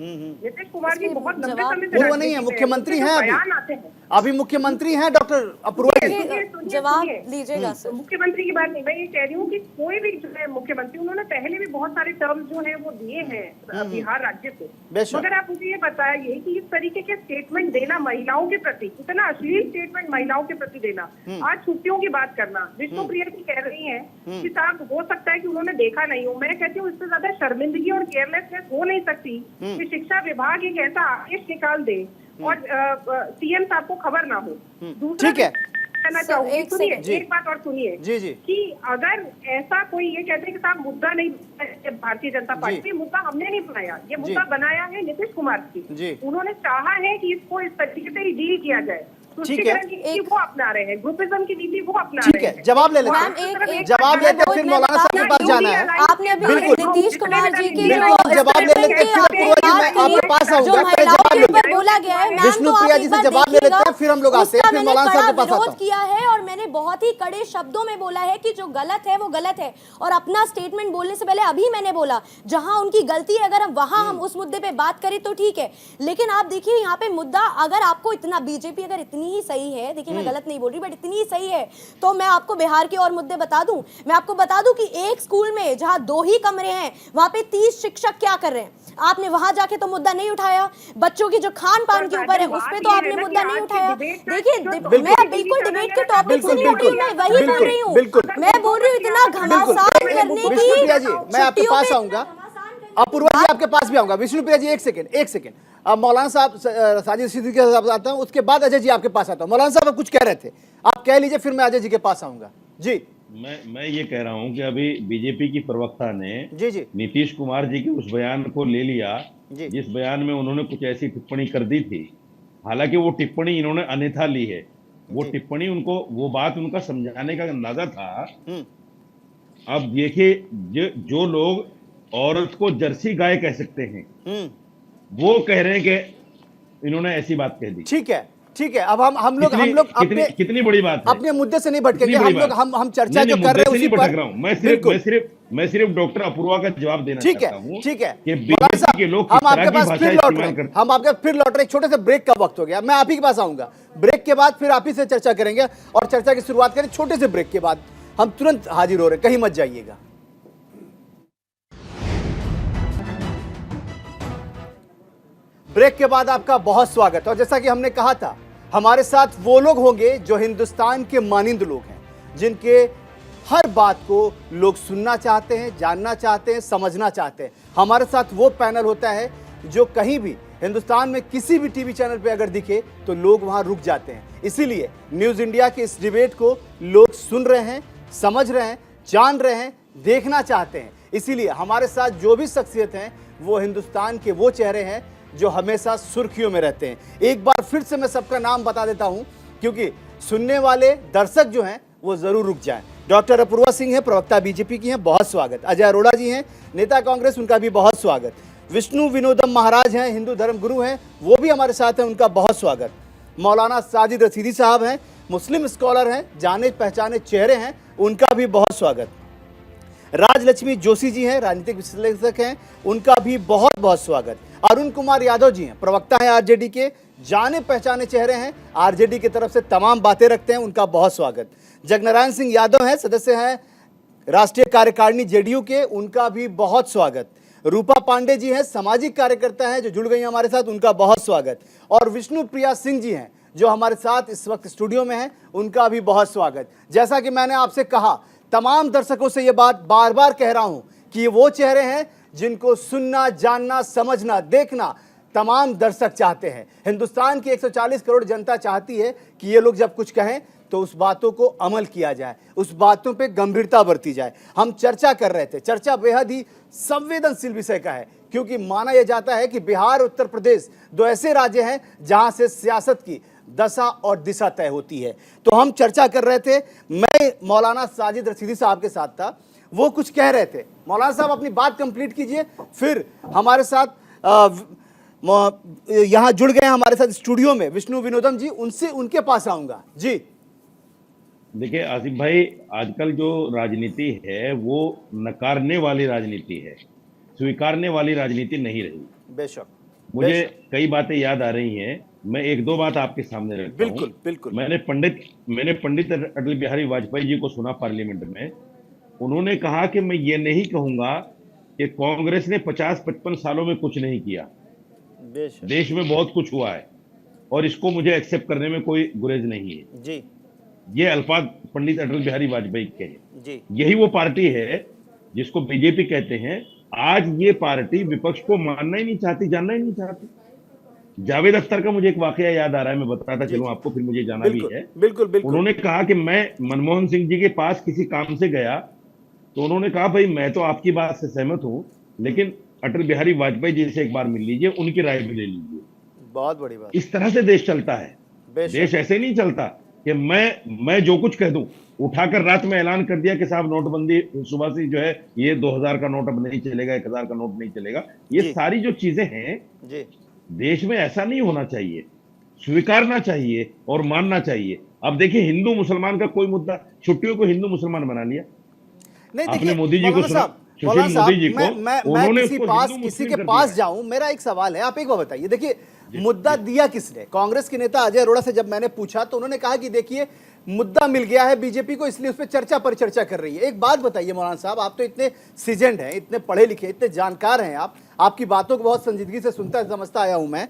नीतीश कुमार जी बहुत लंबे समय से पूर्व नहीं है, मुख्यमंत्री हैं अभी, बयान आते हैं, अभी मुख्यमंत्री हैं डॉक्टर अपूर्वा जी। जवाब लीजिएगा सर। मुख्यमंत्री की बात नहीं, मैं ये कह रही हूँ कि कोई भी जो है मुख्यमंत्री, उन्होंने पहले भी बहुत सारे टर्म्स जो हैं वो दिए हैं बिहार राज्य को। मगर आप मुझे ये बताइए कि इस तरीके के स्टेटमेंट देना महिलाओं के प्रति, इतना अश्लील स्टेटमेंट महिलाओं के प्रति देना, आज छुट्टियों की बात करना, विष्णुप्रिया जी कह रही है कि साहब हो सकता है कि उन्होंने देखा नहीं हो। मैं कहती हूँ इससे ज्यादा शर्मिंदगी और केयरलेसनेस हो नहीं सकती कि शिक्षा विभाग एक ऐसा आदेश निकाल दे और सीएम साहब को खबर ना हो। दूसरा ठीक है, कहना चाहूंगी, सुनिए एक बात और सुनिए जी जी, कि अगर ऐसा कोई ये कहते हैं कि साहब मुद्दा नहीं, भारतीय जनता पार्टी, मुद्दा हमने नहीं बनाया, ये मुद्दा बनाया है नीतीश कुमार जी। उन्होंने चाहा है कि इसको इस तरीके से ही डील किया जाए। ठीक है, की नीति वो अपना रहे हैं, ग्रुपिज्म की नीति वो अपना ठीक रहे है, हैं। जवाब ले लेते हैं, जवाब लेते हैं, फिर मौलाना साहब के पास जाना है। आपने अभी नीतीश कुमार जी की बिल्कुल जवाब ले लेते हैं, फिर अपूर्वा जी मैं आपके पास आऊंगा, पहले जवाब ले लेते हैं। बोला गया है, विष्णुप्रिया जी से जवाब ले लेते हैं, फिर हम लोग आते हैं, फिर मौलाना साहब के पास आता हूं। किया है और मैंने बहुत ही कड़े शब्दों में बोला है कि जो गलत है वो गलत है, और अपना स्टेटमेंट बोलने से पहले अभी मैंने बोला जहां उनकी गलती है, अगर हम उस मुद्दे पे बात करें तो ठीक है। लेकिन आप देखिए यहाँ पे मुद्दा, अगर आपको इतना बीजेपी अगर इतनी ही सही है, देखिए मैं गलत नहीं बोल रही बट इतनी ही सही है, तो मैं आपको बिहार के और मुद्दे बता दूं। मैं आपको बता दूं कि एक स्कूल में जहां 2 ही कमरे हैं वहां पे 30 शिक्षक क्या कर रहे हैं? आपने वहां जाके तो मुद्दा नहीं उठाया। बच्चों की जो खान पान के ऊपर है उस पे तो आपने मुद्दा नहीं उठाया। देखिए मैं बिल्कुल डिबेट के टॉपिक से नहीं उठ रही, मैं वही बोल रही हूँ। मैं बोल रही हूँ इतना घमासान करने की। विष्णुप्रिया जी मैं आपके पास आऊंगा, अपूर्वा जी आपके पास भी आऊंगा। विष्णुप्रिया जी एक सेकंड, अब मौलाना साहब साजिद सिद्दीकी के साथ आता हूं, उसके बाद अजय जी आपके पास आता हूं। मौलाना साहब आप कुछ कह रहे थे, आप कह लीजिए, फिर मैं अजय जी के पास आऊंगा। जी मैं ये कह रहा हूं कि अभी बीजेपी की प्रवक्ता ने जी नीतीश कुमार जी के उस बयान को ले लिया जिस बयान में उन्होंने कुछ ऐसी टिप्पणी कर दी थी। हालांकि वो टिप्पणी इन्होंने अन्यथा ली है, वो टिप्पणी उनको, वो बात उनका समझाने का अंदाजा था। अब देखिए, जो लोग औरत को जर्सी गाय कह सकते हैं वो कह रहे हैं कि इन्होंने ऐसी बात कह दी। ठीक है, अब हम लोग अपने कितनी बड़ी बात है, अपने मुद्दे से नहीं भटकेंगे, हम चर्चा जो कर रहे हैं उसी पर। मैं सिर्फ डॉक्टर अपूर्वा का जवाब देना चाहता हूं। ठीक है कि बीजेपी के लोग हम आपके पास फिर लौट रहे हैं, हम आपके फिर लौट रहे हैं। छोटे से ब्रेक का वक्त हो गया, मैं आप ही के पास आऊंगा। ब्रेक के बाद फिर आप ही से चर्चा करेंगे और चर्चा की शुरुआत करें छोटे से ब्रेक के बाद। हम तुरंत हाजिर हो रहे हैं, कहीं मत जाइएगा। ब्रेक के बाद आपका बहुत स्वागत है। और जैसा कि हमने कहा था, हमारे साथ वो लोग होंगे जो हिंदुस्तान के मानिंद लोग हैं, जिनके हर बात को लोग सुनना चाहते हैं, जानना चाहते हैं, समझना चाहते हैं। हमारे साथ वो पैनल होता है जो कहीं भी हिंदुस्तान में किसी भी टीवी चैनल पे अगर दिखे तो लोग वहां रुक जाते हैं। इसीलिए न्यूज़ इंडिया के इस डिबेट को लोग सुन रहे हैं, समझ रहे हैं, जान रहे हैं, देखना चाहते हैं। इसीलिए हमारे साथ जो भी शख्सियत हैं वो हिंदुस्तान के वो चेहरे हैं जो हमेशा सुर्खियों में रहते हैं। एक बार फिर से मैं सबका नाम बता देता हूं, क्योंकि सुनने वाले दर्शक जो हैं वो जरूर रुक जाएं। डॉक्टर अपूर्वा सिंह हैं, प्रवक्ता बीजेपी की हैं, बहुत स्वागत। अजय अरोड़ा जी हैं, नेता कांग्रेस, उनका भी बहुत स्वागत। विष्णु विनोदम महाराज हैं, हिंदू धर्म गुरु हैं, वो भी हमारे साथ हैं, उनका बहुत स्वागत। मौलाना साजिद रशीदी साहब हैं, मुस्लिम स्कॉलर हैं, जाने पहचाने चेहरे हैं, उनका भी बहुत स्वागत। राजलक्ष्मी जोशी जी हैं, राजनीतिक विश्लेषक हैं, उनका भी बहुत बहुत स्वागत। अरुण कुमार यादव जी हैं, प्रवक्ता हैं आरजेडी के, जाने पहचाने चेहरे हैं, आरजेडी की तरफ से तमाम बातें रखते हैं, उनका बहुत स्वागत। जगनारायण सिंह यादव हैं, सदस्य हैं राष्ट्रीय कार्यकारिणी जेडीयू के, उनका भी बहुत स्वागत। रूपा पांडे जी हैं, सामाजिक कार्यकर्ता हैं जो जुड़ गई हमारे साथ, उनका बहुत स्वागत। और विष्णु प्रिया सिंह जी हैं जो हमारे साथ इस वक्त स्टूडियो में हैं, उनका भी बहुत स्वागत। जैसा कि मैंने आपसे कहा, तमाम दर्शकों से ये बात बार बार कह रहा हूं कि ये वो चेहरे हैं जिनको सुनना, जानना, समझना, देखना तमाम दर्शक चाहते हैं। हिंदुस्तान की 140 करोड़ जनता चाहती है कि ये लोग जब कुछ कहें तो उस बातों को अमल किया जाए, उस बातों पे गंभीरता बरती जाए। हम चर्चा कर रहे थे, चर्चा बेहद ही संवेदनशील विषय का है, क्योंकि माना यह जाता है कि बिहार, उत्तर प्रदेश दो ऐसे राज्य हैं जहां से सियासत की दशा और दिशा तय होती है। तो हम चर्चा कर रहे थे, मैं मौलाना साजिद रशीदी साहब के साथ था, वो कुछ कह रहे थे। मौलाना साहब अपनी बात कंप्लीट कीजिए, फिर हमारे साथ यहाँ जुड़ गए हमारे साथ स्टूडियो में विष्णु विनोदम जी, उनसे उनके पास आऊंगा जी। देखिए आसिफ भाई, आजकल जो राजनीति है वो नकारने वाली राजनीति है, स्वीकारने वाली राजनीति नहीं रही। बेशक मुझे कई बातें याद आ रही हैं, मैं एक दो बात आपके सामने रखता हूं। बिल्कुल बिल्कुल। मैंने पंडित अटल बिहारी वाजपेयी जी को सुना पार्लियामेंट में। उन्होंने कहा कि मैं ये नहीं कहूंगा कि कांग्रेस ने 50-55 सालों में कुछ नहीं किया, देश में बहुत कुछ हुआ है और इसको मुझे एक्सेप्ट करने में कोई गुरेज नहीं है जी। ये अल्फाज पंडित अटल बिहारी वाजपेयी के हैं जी। यही वो पार्टी है जिसको बीजेपी कहते हैं। आज ये पार्टी विपक्ष को मानना ही नहीं चाहती, जानना ही नहीं चाहती। जावेद अख्तर का मुझे एक वाकया याद आ रहा है, मैं बताता चलूं आपको, फिर मुझे जाना भी है। बिल्कुल बिल्कुल। उन्होंने कहा कि मैं मनमोहन सिंह जी के पास किसी काम से गया, तो उन्होंने कहा भाई मैं तो आपकी बात से सहमत हूं, लेकिन अटल बिहारी वाजपेयी जी से एक बार मिल लीजिए, उनकी राय भी ले लीजिए। बहुत बड़ी बात। इस तरह से देश चलता है। देश ऐसे नहीं चलता कि मैं जो कुछ कह दूं, उठाकर रात में ऐलान कर दिया कि साहब नोटबंदी सुबह से जो है ये 2000 का नोट अब नहीं चलेगा, 1000 का नोट नहीं चलेगा। ये सारी जो चीजें हैं जी, देश में ऐसा नहीं होना चाहिए, स्वीकारना चाहिए और मानना चाहिए। अब देखिए हिंदू मुसलमान का कोई मुद्दा, छुट्टियों को हिंदू मुसलमान बना लिया। नहीं, आपने मोदी जी को सुना, मौलाना साहब, मोदी जी को मैं किसी के पास जाऊं, मेरा एक सवाल है, आप एक बार बताइए। देखिए मुद्दा दिया किसने? कांग्रेस के नेता अजय अरोड़ा से जब मैंने पूछा तो उन्होंने कहा कि देखिए मुद्दा मिल गया है बीजेपी को, इसलिए उस पर चर्चा पर चर्चा कर रही है। एक बात बताइए मौलाना साहब, आप तो इतने सीजेंड हैं, इतने पढ़े लिखे, इतने जानकार हैं, आपकी बातों को बहुत संजीदगी से सुनता समझता आया हूं मैं,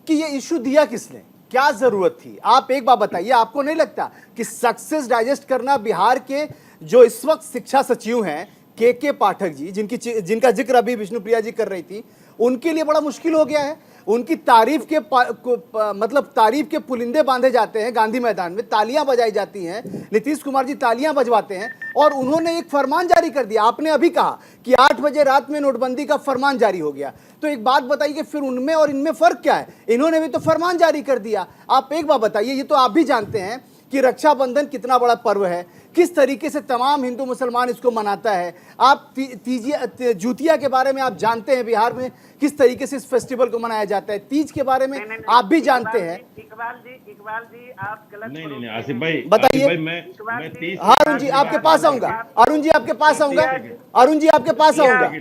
कि ये इशू दिया किसने, क्या जरूरत थी? आप एक बात बताइए, आपको नहीं लगता कि सक्सेस डाइजेस्ट करना बिहार के जो इस वक्त शिक्षा सचिव हैं के पाठक जी, जिनका जिक्र अभी विष्णु प्रिया जी कर रही थी, उनके लिए बड़ा मुश्किल हो गया है? उनकी तारीफ के मतलब तारीफ के पुलिंदे बांधे जाते हैं गांधी मैदान में, तालियां बजाई जाती हैं, नीतीश कुमार जी तालियां बजवाते हैं, और उन्होंने एक फरमान जारी कर दिया। आपने अभी कहा कि 8 बजे रात में नोटबंदी का फरमान जारी हो गया, तो एक बात बताइए कि फिर उनमें और इनमें फर्क क्या है? इन्होंने भी तो फरमान जारी कर दिया। आप एक बात बताइए, ये तो आप भी जानते हैं कि रक्षाबंधन कितना बड़ा पर्व है, किस तरीके से तमाम हिंदू मुसलमान इसको मनाता है। आप जूतिया के बारे में आप जानते हैं, बिहार में किस तरीके से इस फेस्टिवल को मनाया जाता है। तीज के बारे में आप भी जानते हैं। इकबाल जी आप गलत नहीं आसिफ भाई बताइए। मैं अरुण जी आपके पास आऊंगा, अरुण जी आपके पास आऊंगा, अरुण जी आपके पास आऊंगा,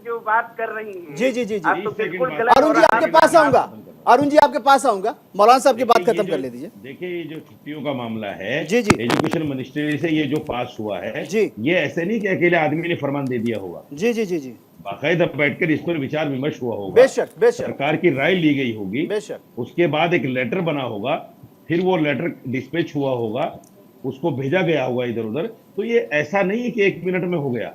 जो बात कर रही हैं जी जी जी जी, आप तो बिल्कुल गलत। अरुण जी आपके पास आऊंगा, अरुण जी आपके पास आऊंगा। मौलाना साहब की बात खत्म कर ले दीजिए। देखिए ये जो छुट्टियों का मामला है, जी जी, एजुकेशन मिनिस्ट्री से ये जो पास हुआ है जी, ये ऐसे नहीं कि अकेले आदमी ने फरमान दे दिया होगा। जी जी जी जी, बाकायदा बैठकर इस पर विचार विमर्श हुआ होगा, बेशक बेशक, सरकार की राय ली गई होगी, बेशक, उसके बाद एक लेटर बना होगा, फिर वो लेटर डिस्पैच हुआ होगा, उसको भेजा गया होगा इधर उधर। तो ये ऐसा नहीं है कि 1 मिनट में हो गया,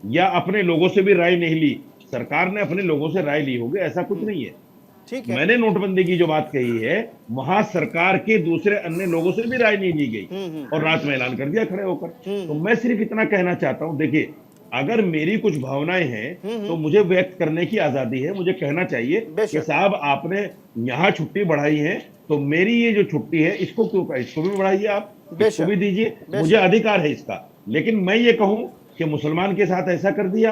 या अपने लोगों से भी राय नहीं ली, सरकार ने अपने लोगों से राय ली होगी, ऐसा कुछ नहीं है। ठीक है, मैंने नोटबंदी की जो बात कही है, वहां सरकार के दूसरे अन्य लोगों से भी राय नहीं ली गई और रात में ऐलान कर दिया खड़े होकर। तो मैं सिर्फ इतना कहना चाहता हूं, देखिए अगर मेरी कुछ भावनाएं हैं तो मुझे व्यक्त करने की आजादी है, मुझे कहना चाहिए कि साहब आपने यहाँ छुट्टी बढ़ाई है, तो मेरी ये जो छुट्टी है इसको क्यों, इसको भी बढ़ाइए, आप इसको भी दीजिए, मुझे अधिकार है इसका। लेकिन मैं ये कहूं कि मुसलमान के साथ ऐसा कर दिया,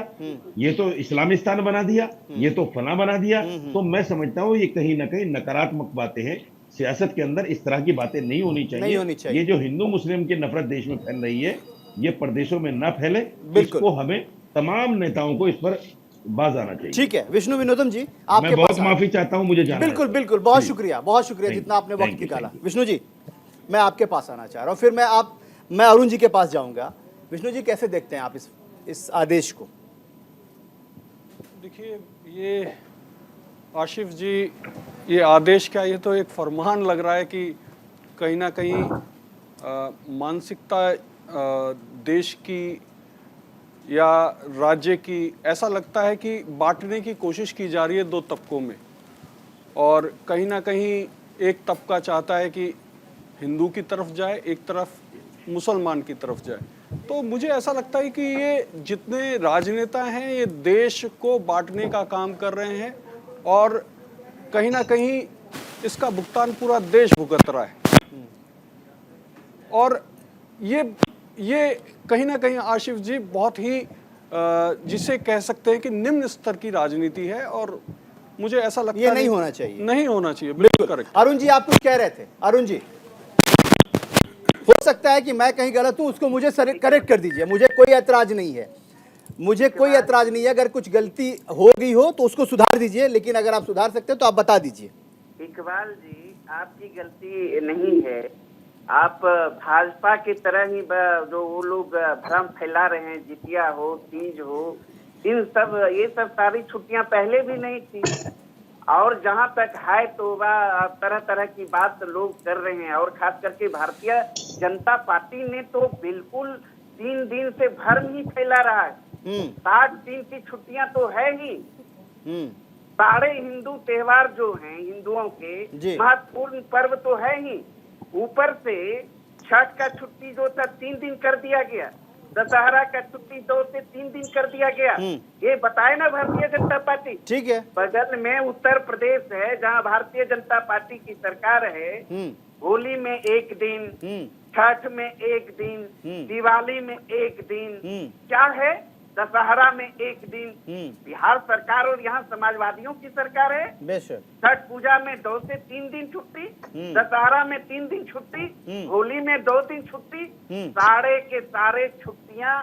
ये तो इस्लामिस्तान बना दिया, ये तो फना बना दिया, तो मैं समझता हूँ ये कहीं ना कहीं नकारात्मक बातें हैं। सियासत के अंदर इस तरह की बातें नहीं होनी चाहिए। ये जो हिंदू मुस्लिम की नफरत देश में फैल रही है, ये प्रदेशों में ना फैले, इसको हमें तमाम नेताओं को इस पर बाज आना चाहिए। ठीक है विष्णु विनोदम जी, आपके मैं बहुत पास माफी चाहता हूं, मुझे जाना बिल्कुल है। बिल्कुल, बहुत शुक्रिया जितना आपने वक्त निकाला। विष्णु जी, मैं आपके पास आना चाह रहा हूँ, फिर मैं अरुण जी के पास जाऊंगा। विष्णु जी, कैसे देखते हैं आप इस आदेश को? देखिए, ये आशिफ जी, ये आदेश क्या, ये तो एक फरमान लग रहा है कि कहीं ना कहीं मानसिकता देश की या राज्य की, ऐसा लगता है कि बांटने की कोशिश की जा रही है दो तबकों में, और कहीं ना कहीं एक तबका चाहता है कि हिंदू की तरफ जाए, एक तरफ मुसलमान की तरफ जाए। तो मुझे ऐसा लगता है कि ये जितने राजनेता हैं ये देश को बांटने का काम कर रहे हैं, और कहीं ना कहीं इसका भुगतान पूरा देश भुगत रहा है। और ये कहीं ना कहीं आशिफ जी बहुत ही जिसे कह सकते हैं कि निम्न स्तर की राजनीति है, और मुझे ऐसा लगता है ये नहीं होना चाहिए, नहीं होना चाहिए। बिल्कुल करेक्ट। अरुण जी, आप कुछ कह रहे थे। अरुण जी, हो सकता है कि मैं कहीं गलत हूं, उसको मुझे करेक्ट कर दीजिए, मुझे कोई ऐतराज नहीं है, मुझे कोई ऐतराज नहीं है। अगर कुछ गलती हो गई हो तो उसको सुधार दीजिए, लेकिन अगर आप सुधार सकते हो तो आप बता दीजिए। इकबाल जी, आपकी गलती नहीं है। आप भाजपा की तरह ही जो वो लोग भ्रम फैला रहे हैं, जितिया हो, तीज हो, ये सब सारी छुट्टियां पहले भी नहीं थी। और जहां तक है तोबा, तरह तरह की बात लोग कर रहे हैं, और खास करके भारतीय जनता पार्टी ने तो बिल्कुल 3 दिन से भ्रम ही फैला रहा है। 60 दिन की छुट्टियां तो है ही, सारे हिंदू त्योहार जो हैं हिंदुओं के महत्वपूर्ण पर्व तो है ही, ऊपर से छठ का छुट्टी जो था 3 दिन कर दिया गया, दशहरा का छुट्टी 2 से 3 दिन कर दिया गया। ये बताए ना भारतीय जनता पार्टी। ठीक है, बगल में उत्तर प्रदेश है जहां भारतीय जनता पार्टी की सरकार है। होली में 1 दिन, छठ में 1 दिन, दिवाली में 1 दिन, क्या है, दशहरा में 1 दिन। बिहार सरकार और यहाँ समाजवादियों की सरकार है। बेशक। छठ पूजा में 2 से 3 दिन छुट्टी, दशहरा में 3 दिन छुट्टी, होली में 2 दिन छुट्टी, सारे के सारे छुट्टियां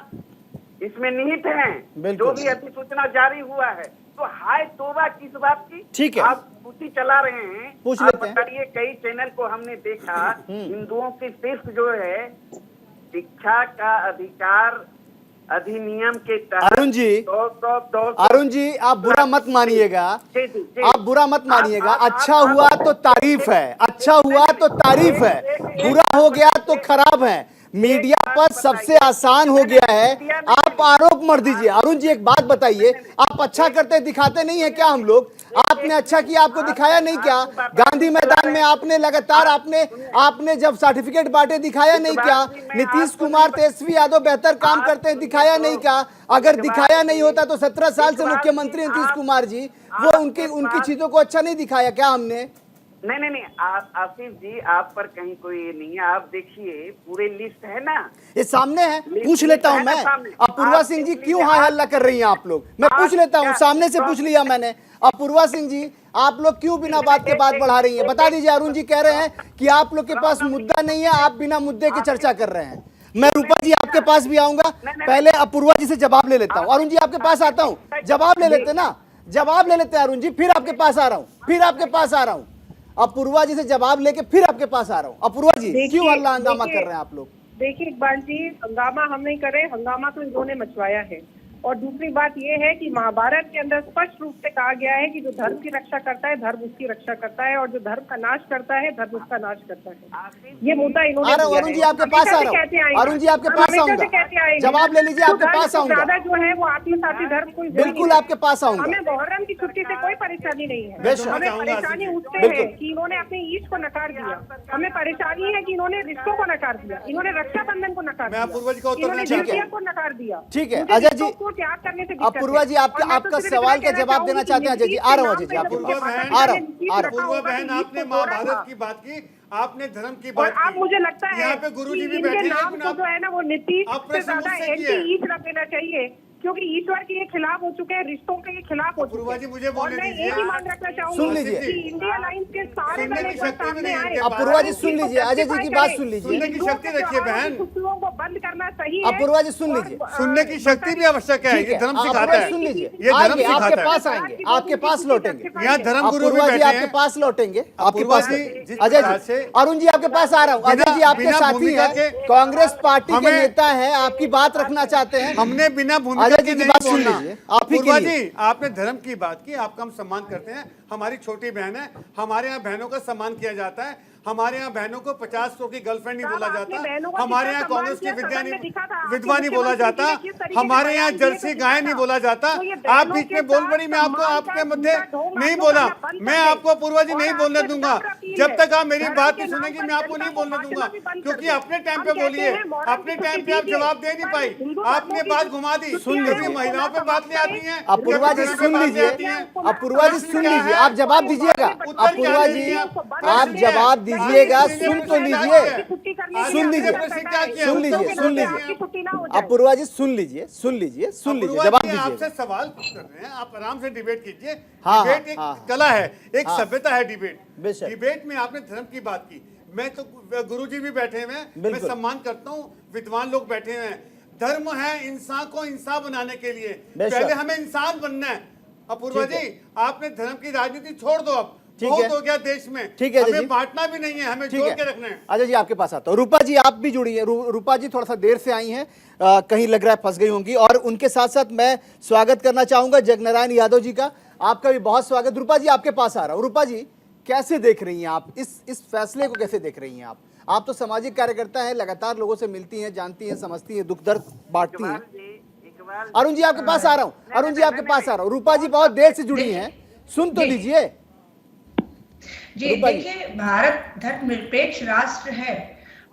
इसमें निहित हैं, जो भी अधिसूचना जारी हुआ है। तो हाय तोबा किस बात की? ठीक है, आप पूछी चला रहे हैं, पूछ आप लेते हैं। बताइए। कई चैनल को हमने देखा, हिंदुओं की सिर्फ जो है शिक्षा का अधिकार अधिनियम के तहत। अरुण जी, आप बुरा मत मानिएगा, आप बुरा मत मानिएगा। अच्छा हुआ तो तारीफ है, अच्छा हुआ तो तारीफ है, बुरा हो गया तो खराब है। मीडिया पर सबसे आसान हो गया है, आप आरोप मत दीजिए। अरुण जी, एक बात बताइए, आप अच्छा करते दिखाते नहीं है क्या? हम लोग, आपने अच्छा किया, आपको दिखाया नहीं क्या? गांधी मैदान में आपने लगातार आपने जब सर्टिफिकेट बांटे, दिखाया नहीं क्या? नीतीश कुमार, तेजस्वी यादव बेहतर काम करते हैं, दिखाया नहीं क्या? अगर दिखाया नहीं होता तो 17 साल से मुख्यमंत्री नीतीश कुमार जी, वो उनकी चीजों को अच्छा नहीं दिखाया क्या हमने? नहीं, आसिफ जी, आप पर कहीं कोई ये नहीं है। आप देखिए, पूरे लिस्ट है ना, ये सामने है, पूछ लेता हूं मैं। अपूर्वा सिंह जी, क्यों हाय हल्ला कर रही हैं आप लोग? मैं पूछ लेता हूं, सामने से पूछ लिया मैंने। अपूर्वा सिंह जी, आप लोग क्यों बिना बात के बात बढ़ा रही हैं? बता दीजिए। अरुण जी कह रहे हैं कि आप लोग के पास मुद्दा नहीं है, आप बिना मुद्दे की चर्चा कर रहे हैं। मैं रूपा जी आपके पास भी आऊंगा, पहले अपूर्वा जी से जवाब ले लेता हूँ। अरुण जी, आपके पास आता हूँ, जवाब ले लेते ना, जवाब ले लेते हैं अरुण जी, फिर आपके पास आ रहा हूँ, अपूर्वा जी से जवाब लेके फिर आपके पास आ रहा हूँ। अपूर्वा जी, क्यों हल्ला हंगामा कर रहे हैं आप लोग? देखिए इकबाल जी, हंगामा हम नहीं कर रहे, हंगामा तो इन्होंने मचवाया है। और दूसरी बात यह है कि महाभारत के अंदर स्पष्ट रूप से कहा गया है कि जो धर्म की रक्षा करता है, धर्म उसकी रक्षा करता है, और जो धर्म का नाश करता है, धर्म उसका नाश करता है। ये मुद्दा इन्होंने अरुण जी आपके पास आ रहा हूँ, अरुण जी आपके पास आऊंगा, जवाब ले लीजिए, आपके पास आऊंगा। ज्यादा जो है वो आत्मसाती धर्म कोई बिल्कुल आपके पास आऊंगा। हमें मुहर्रम की छुट्टी से कोई परेशानी नहीं है। हमें परेशानी उससे है कि इन्होंने अपने ईद को नकार दिया, हमें परेशानी है कि इन्होंने रिश्तों को नकार दिया, इन्होंने रक्षाबंधन को नकार दिया, इन्होंने जितिया को नकार दिया। ठीक है अजय जी, त्याग करने से अपूर्वा जी, आपका सवाल का जवाब देना चाहते हैं? अजय जी, आ रहा हूँ। अजय जी, आपके पास आ रहा हूँ। बहन, आपने महाभारत की बात की, आपने धर्म की बात की। अब मुझे लगता है यहाँ पे गुरुजी भी बैठे हैं, नाम को जो है ना वो नीतीश से ज्यादा एंटी ईच रख देना चाहिए, क्योंकि ईश्वर के ये खिलाफ हो चुके हैं, रिश्तों के ये खिलाफ हो चुके अपूर्वा जी, हैं। मुझे और बोलने मैं दीजिए। एक ही बात रखना चाहूंगी सुन लीजिए। कि इंडिया अलायंस के सारे सुनने की मैनेजर शक्ति भी सामने नहीं आए। है। अपूर्वा जी सुन लीजिए, अजय जी की बात सुन लीजिए। सुनने की शक्ति रखिए बहन। खुशियों को बंद करना सही है। अपूर्वा जी सुन लीजिए। सुनने की शक्ति भी आवश्यक है, ठीक ये है, धर्म अपूर्वा सिखाता जी है। सुन लीजिए, ये धर्म आएंगे, आपके सिखाता है। पास आएंगे, आपके पास लौटेंगे। यहाँ धर्म गुरु भी अपूर्वा जी बैठे आपके हैं। पास लौटेंगे, आपके अपूर्वा पास जी, लौटेंगे। जिस अजय प्रकार जी, से अरुण जी आपके पास आ रहा हूँ। अजय जी आपके बिना साथी भूमिका हैं, के कांग्रेस पार्टी के हमें- नेता हैं, आपकी बात रखना चाहते हैं। हमने बिना भूमिका अजय के जी की नहीं बात सुन बोलना। लीजिए, आप ही के अपूर्वा लिए। जी, आपने धर्म की बात की, आपका हम सम्मान करते हैं। हमारी छोटी बहन है, हमारे यहाँ बहनों का सम्मान किया जाता है। हमारे यहाँ बहनों को 50 सौ की गर्लफ्रेंड नहीं बोला जाता। हमारे यहाँ कांग्रेस की विधवा नहीं बोला जाता। हमारे यहाँ जर्सी गाय नहीं बोला जाता। आप बीच में बोल पड़ी, मैं आपको आपके मध्य नहीं बोला। मैं आपको अपूर्वा जी नहीं बोलने दूंगा। जब तक आप मेरी बात नहीं सुनेंगी, मैं आपको नहीं बोलने दूंगा। क्योंकि अपने टाइम पे बोलिए, अपने टाइम पे आप जवाब दे नहीं पाई, आपने बात घुमा दी। सुन लीजिए। महिलाओं पे बात नहीं आती है। अपूर्वा जी सुन लीजिए, अपूर्वा जी सुन लीजिए, आप जवाब दीजिएगा। अपूर्वा जी आप जवाब दीजिएगा, सुन तो लीजिए, सुन लीजिए, सुन लीजिए, सुन लीजिए। अपूर्वा जी सुन लीजिए, सुन लीजिए, सुन लीजिए, जवाब आपसे दीजिए। सवाल पूछ रहे हैं, आप आराम से डिबेट कीजिए। हाँ, डिबेट एक हाँ, कला है, एक हाँ। सभ्यता है डिबेट। बेशक। डिबेट में आपने धर्म की बात की, मैं तो गुरुजी भी बैठे हुए हैं, मैं बिल्कुल। सम्मान करता हूँ, विद्वान लोग बैठे हुए हैं। धर्म है इंसान को इंसान बनाने के लिए, बेशक। पहले हमें इंसान बनना है। अपूर्वा ठीक है। जी, आपने धर्म की राजनीति छोड़ दो, अब ठीक बहुत है। हो गया देश में। ठीक है अजय हमें जी। बांटना भी नहीं है, हमें ठीक जोड़ है, के रखना है। अजय जी आपके पास आता हूँ। रूपा जी आप भी जुड़ी है। रूपा जी थोड़ा सा देर से आई हैं, कहीं लग रहा है फंस गई होंगी। और उनके साथ साथ मैं स्वागत करना चाहूंगा जगनारायण यादव जी का, आपका भी बहुत स्वागत। रूपा जी आपके पास आ रहा हूँ। रूपा जी कैसे देख रही हैं आप इस फैसले को, कैसे देख रही हैं आप तो सामाजिक कार्यकर्ता हैं, लगातार लोगों से मिलती हैं, जानती हैं, समझती हैं, दुख दर्द बांटती हैं। अरुण जी आपके पास आ रहा हूँ, अरुण जी आपके पास आ रहा हूँ। रूपा जी बहुत देर से जुड़ी हैं, सुन तो लीजिए। जी देखिए, भारत धर्मनिरपेक्ष राष्ट्र है।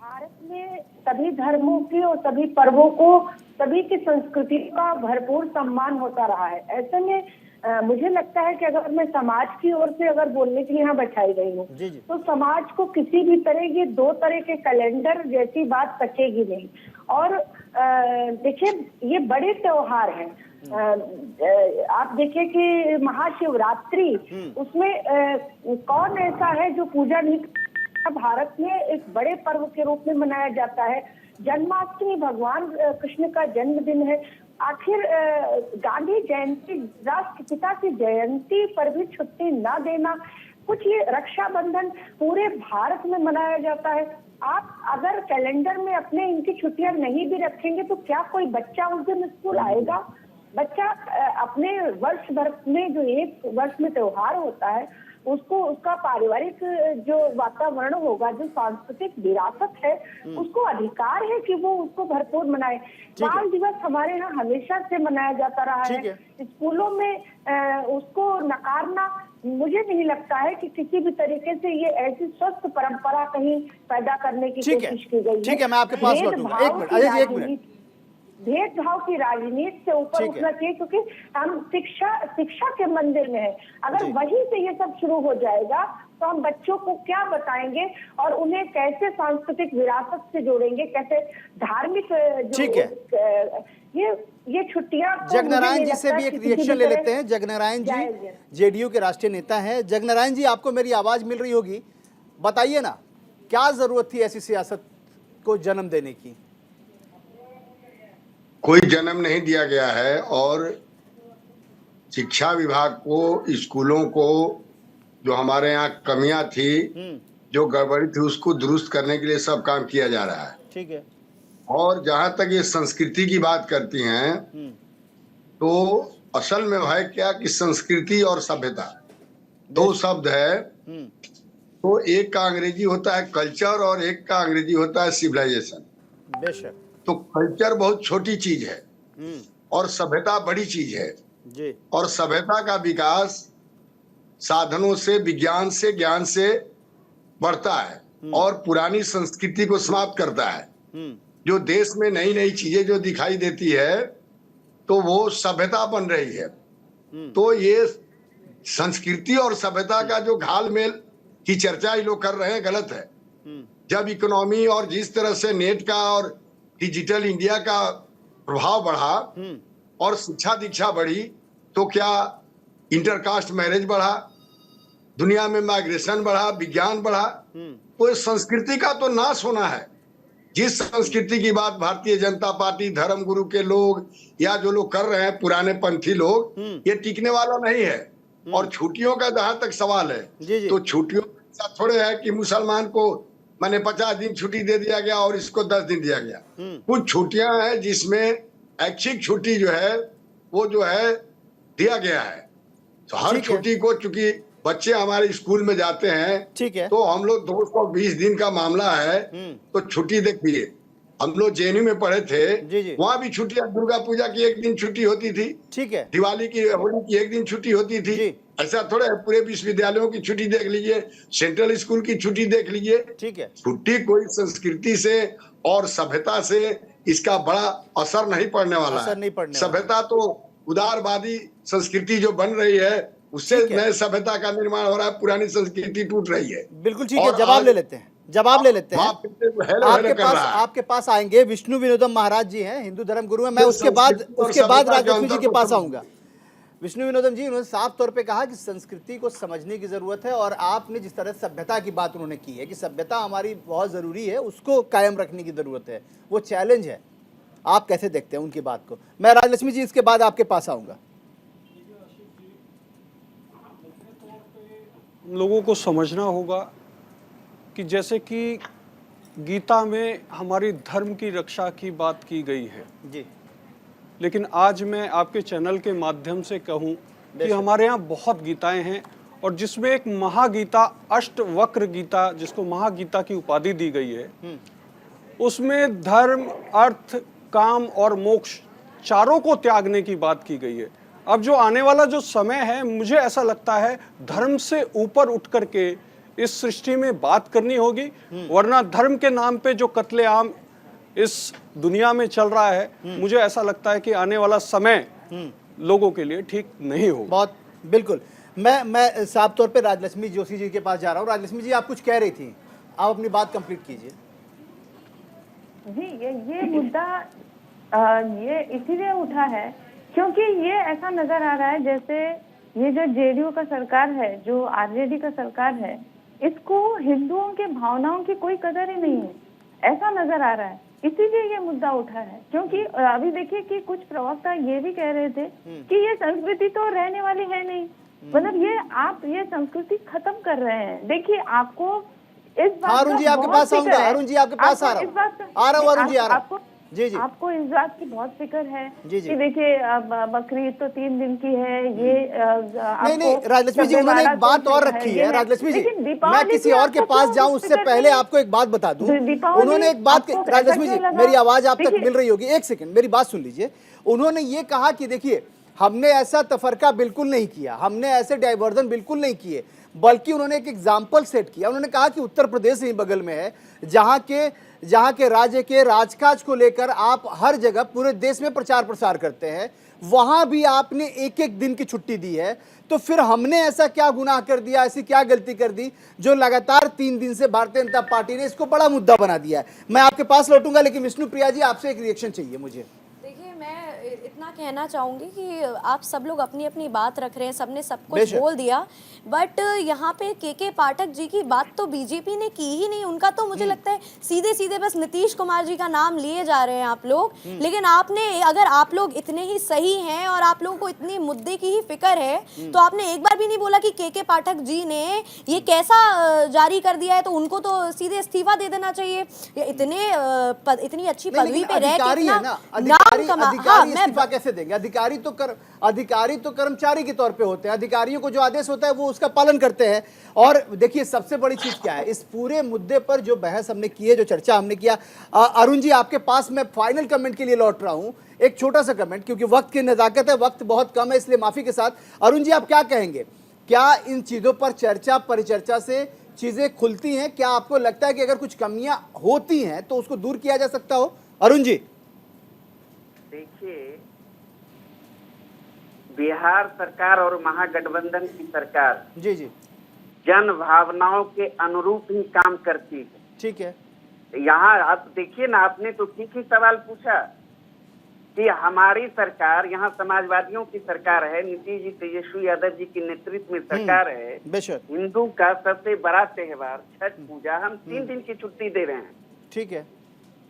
भारत में सभी धर्मों की और सभी पर्वों को, सभी की संस्कृति का भरपूर सम्मान होता रहा है। ऐसे में मुझे लगता है कि अगर मैं समाज की ओर से अगर बोलने के लिए यहाँ बैठाई गई हूँ, तो समाज को किसी भी तरह ये दो तरह के कैलेंडर जैसी बात सकेगी नहीं। और देखिए, ये बड़े त्योहार हैं। आप देखिए कि महाशिवरात्रि, उसमें कौन ऐसा है जो पूजा नहीं करता। भारत में एक बड़े पर्व के रूप में मनाया जाता है। जन्माष्टमी भगवान कृष्ण का जन्मदिन है। आखिर गांधी जयंती, राष्ट्रपिता की जयंती पर भी छुट्टी ना देना, कुछ ये रक्षाबंधन पूरे भारत में मनाया जाता है। आप अगर कैलेंडर में अपने इनकी छुट्टियां नहीं भी रखेंगे तो क्या कोई बच्चा उस दिन स्कूल आएगा? बच्चा अपने वर्ष भर में जो एक वर्ष में त्योहार होता है, उसको उसका पारिवारिक जो वातावरण होगा, जो सांस्कृतिक विरासत है, उसको अधिकार है कि वो उसको भरपूर मनाए। बाल दिवस हमारे यहाँ हमेशा से मनाया जाता रहा है। स्कूलों में उसको नकारना, मुझे नहीं लगता है कि किसी भी तरीके से ये ऐसी स्वस्थ परंपरा कहीं पैदा करने की कोशिश की गई है। ठीक है, मैं आपके पास लौटूंगा। एक मिनट अजय जी, एक मिनट। भेदभाव की राजनीति से ऊपर उठना चाहिए, क्योंकि हम शिक्षा के मंदिर में है। अगर वहीं से ये सब शुरू हो जाएगा तो हम बच्चों को क्या बताएंगे और उन्हें कैसे सांस्कृतिक विरासत से जोड़ेंगे, कैसे धार्मिक ठीक है। ये छुट्टियां। जगनारायण जी से भी एक रिएक्शन ले लेते हैं। जगनारायण जी जेडीयू के राष्ट्रीय नेता हैं। जगनारायण जी, आपको मेरी आवाज मिल रही होगी, बताइए ना, क्या जरूरत थी ऐसी सियासत को जन्म देने की? कोई जन्म नहीं दिया गया है और शिक्षा विभाग को, स्कूलों को जो हमारे यहाँ कमियां थी, जो गड़बड़ी थी, उसको दुरुस्त करने के लिए सब काम किया जा रहा है। ठीक है। और जहां तक ये संस्कृति की बात करती हैं, तो असल में है क्या कि संस्कृति और सभ्यता दो शब्द है। तो एक का अंग्रेजी होता है कल्चर और एक का अंग्रेजी होता है सिविलाइजेशन। बेशक। तो कल्चर बहुत छोटी चीज है और सभ्यता बड़ी चीज है जी। और सभ्यता का विकास साधनों से, विज्ञान से, ज्ञान से बढ़ता है और पुरानी संस्कृति को समाप्त करता है। जो देश में नई नई चीजें जो दिखाई देती है, तो वो सभ्यता बन रही है। तो ये संस्कृति और सभ्यता का जो घालमेल की चर्चा ये लोग कर रहे हैं, गलत है। जब इकोनॉमी और जिस तरह से नेट का और डिजिटल इंडिया का प्रभाव बढ़ा, और शिक्षा दीक्षा बढ़ी तो क्या इंटरकास्ट मैरिज बढ़ा, दुनिया में माइग्रेशन बढ़ा, विज्ञान बढ़ा। तो इस संस्कृति का तो नाश होना है। जिस संस्कृति की बात भारतीय जनता पार्टी, धर्म गुरु के लोग या जो लोग कर रहे हैं, पुराने पंथी लोग, ये टिकने वाला नहीं है। और छुट्टियों का जहां तक सवाल है, तो छुट्टियों का थोड़े है कि मुसलमान को मैंने 50 दिन छुट्टी दे दिया गया और इसको 10 दिन दिया गया। कुछ छुट्टियां हैं जिसमें ऐच्छिक छुट्टी जो है वो जो है दिया गया है। तो हर छुट्टी को, चूंकि बच्चे हमारे स्कूल में जाते हैं, ठीक है, तो हम लोग 220 दिन का मामला है, तो छुट्टी देखिए, हम लोग जेएनयू में पढ़े थे, वहां भी छुट्टियां, दुर्गा पूजा की 1 दिन छुट्टी होती थी, ठीक है, दिवाली की, होली की 1 दिन छुट्टी होती थी। ऐसा थोड़े पूरे विश्वविद्यालयों की छुट्टी देख लीजिए, सेंट्रल स्कूल की छुट्टी देख लीजिए। ठीक है, छुट्टी कोई संस्कृति से और सभ्यता से इसका बड़ा असर नहीं पड़ने वाला है। सभ्यता तो उदारवादी संस्कृति जो बन रही है, उससे नए सभ्यता का निर्माण हो रहा है, पुरानी संस्कृति टूट रही है। बिल्कुल ठीक है, जवाब ले लेते हैं, जवाब ले लेते हैं। आपके पास आएंगे विष्णु विनोदम महाराज जी हैं, हिंदू धर्म गुरु हैं। मैं उसके बाद राजलक्ष्मी जी के पास आऊंगा। विष्णु विनोदम जी, उन्होंने साफ तौर पे कहा कि संस्कृति को समझने की जरूरत है, और आपने जिस तरह सभ्यता की बात उन्होंने की है कि सभ्यता हमारी बहुत जरूरी है, उसको कायम रखने की जरूरत है, वो चैलेंज है। आप कैसे देखते हैं उनकी बात को? मैं राजलक्ष्मी जी इसके बाद आपके पास आऊंगा। लोगों को समझना होगा कि जैसे कि गीता में हमारी धर्म की रक्षा की बात की गई है जी, लेकिन आज मैं आपके चैनल के माध्यम से कहूं कि हमारे यहाँ बहुत गीताएं हैं, और जिसमें एक महागीता, अष्टवक्र गीता, जिसको महागीता की उपाधि दी गई है, उसमें धर्म, अर्थ, काम और मोक्ष चारों को त्यागने की बात की गई है। अब जो आने वाला जो समय है, मुझे ऐसा लगता है धर्म से ऊपर उठ करके इस सृष्टि में बात करनी होगी, वरना धर्म के नाम पे जो कत्लेआम इस दुनिया में चल रहा है, मुझे ऐसा लगता है कि आने वाला समय लोगों के लिए ठीक नहीं होगा। बहुत बिल्कुल। मैं साफ तौर पे राजलक्ष्मी जोशी जी के पास जा रहा हूँ। राजलक्ष्मी जी, आप कुछ कह रही थी, आप अपनी बात कंप्लीट कीजिए। जी, ये मुद्दा ये इसीलिए उठा है क्योंकि ये ऐसा नजर आ रहा है जैसे ये जो जेडीयू का सरकार है, जो आरजेडी का सरकार है, इसको हिंदुओं के भावनाओं की कोई कदर ही नहीं है, ऐसा नजर आ रहा है। इसीलिए ये मुद्दा उठा है, क्योंकि अभी देखिए कि कुछ प्रवक्ता ये भी कह रहे थे कि ये संस्कृति तो रहने वाली है नहीं, मतलब ये आप ये संस्कृति खत्म कर रहे हैं। देखिए, आपको इस बात अरुण जी आपके पास आऊंगा, अरुण जी आपके पास आ रहा हूँ, अरुण जी आ रहा हूँ। जी जी, आपको इस बात की बहुत फिक्र है जी जी, कि देखिए बकरीद तो 3 दिन की है, ये नहीं राजलक्ष्मी जी, उन्होंने एक बात और रखी है। राजलक्ष्मी जी, मैं किसी और के पास जाऊं उससे पहले आपको एक बात बता दूं। उन्होंने एक बात, राजलक्ष्मी जी मेरी आवाज आप तक मिल रही होगी, एक सेकंड मेरी बात सुन लीजिए। उन्होंने ये कहा कि देखिए, हमने ऐसा तफरका बिल्कुल नहीं किया, हमने ऐसे डाइवर्जन बिल्कुल नहीं किए, बल्कि उन्होंने एक एग्जाम्पल सेट किया। उन्होंने कहा कि उत्तर प्रदेश ही बगल में है, जहां के राज्य के राजकाज को लेकर आप हर जगह पूरे देश में प्रचार प्रसार करते हैं, वहां भी आपने 1-1 दिन की छुट्टी दी है। तो फिर हमने ऐसा क्या गुनाह कर दिया, ऐसी क्या गलती कर दी जो लगातार 3 दिन से भारतीय जनता पार्टी ने इसको बड़ा मुद्दा बना दिया है? मैं आपके पास लौटूंगा, लेकिन विष्णु प्रिया जी आपसे एक रिएक्शन चाहिए मुझे। देखिए, मैं इतना कहना चाहूँगी कि आप सब लोग अपनी अपनी बात रख रहे हैं, सबने सब कुछ बोल दिया, बट यहाँ पे के पाठक जी की बात तो बीजेपी ने की ही नहीं। उनका तो मुझे लगता है सीधे सीधे बस नीतीश कुमार जी का नाम लिए जा रहे हैं आप लोग। लेकिन आपने, अगर आप लोग इतने ही सही हैं और आप लोगों को इतनी मुद्दे की ही फिक्र है, तो आपने एक बार भी नहीं बोला कि के पाठक जी ने ये कैसा जारी कर दिया है, तो उनको तो सीधे इस्तीफा दे देना चाहिए। इतनी अच्छी पदवी पे रह इस्तीफा कैसे देंगे? अधिकारी तो कर्मचारी के तौर पे होते हैं, अधिकारियों को जो आदेश होता है वो उसका पालन करते हैं। और देखिए, सबसे बड़ी चीज क्या है इस पूरे मुद्दे पर जो बहस हमने की है, जो चर्चा हमने किया, अरुण जी आपके पास मैं फाइनल कमेंट के लिए लौट रहा हूं, एक छोटा सा कमेंट, क्योंकि वक्त की नजाकत है, वक्त बहुत कम है, इसलिए माफी के साथ। अरुण जी, आप क्या कहेंगे? क्या इन चीजों पर चर्चा परिचर्चा से चीजें खुलती हैं? क्या आपको लगता है कि अगर कुछ कमियां होती हैं तो उसको दूर किया जा सकता हो? अरुण जी, देखिए, बिहार सरकार और महागठबंधन की सरकार जी जी जन भावनाओं के अनुरूप ही काम करती है। ठीक है, यहाँ आप देखिए ना, आपने तो ठीक ही सवाल पूछा कि हमारी सरकार, यहाँ समाजवादियों की सरकार है, नीतीश जी तेजस्वी यादव जी के नेतृत्व में सरकार है। बेशक हिंदू का सबसे बड़ा त्योहार छठ पूजा हम 3 दिन की छुट्टी दे रहे हैं। ठीक है।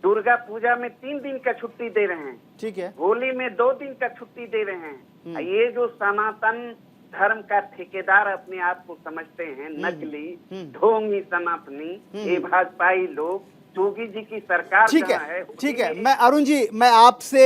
दुर्गा पूजा में 3 दिन का छुट्टी दे रहे हैं। ठीक है। होली में 2 दिन का छुट्टी दे रहे हैं। ये जो सनातन धर्म का ठेकेदार अपने आप को समझते हैं, नकली ढोंगी सनातनी, ये भाजपाई लोग, योगी जी की सरकार ठीक कहाँ है। ठीक है, मैं अरुण जी, मैं आपसे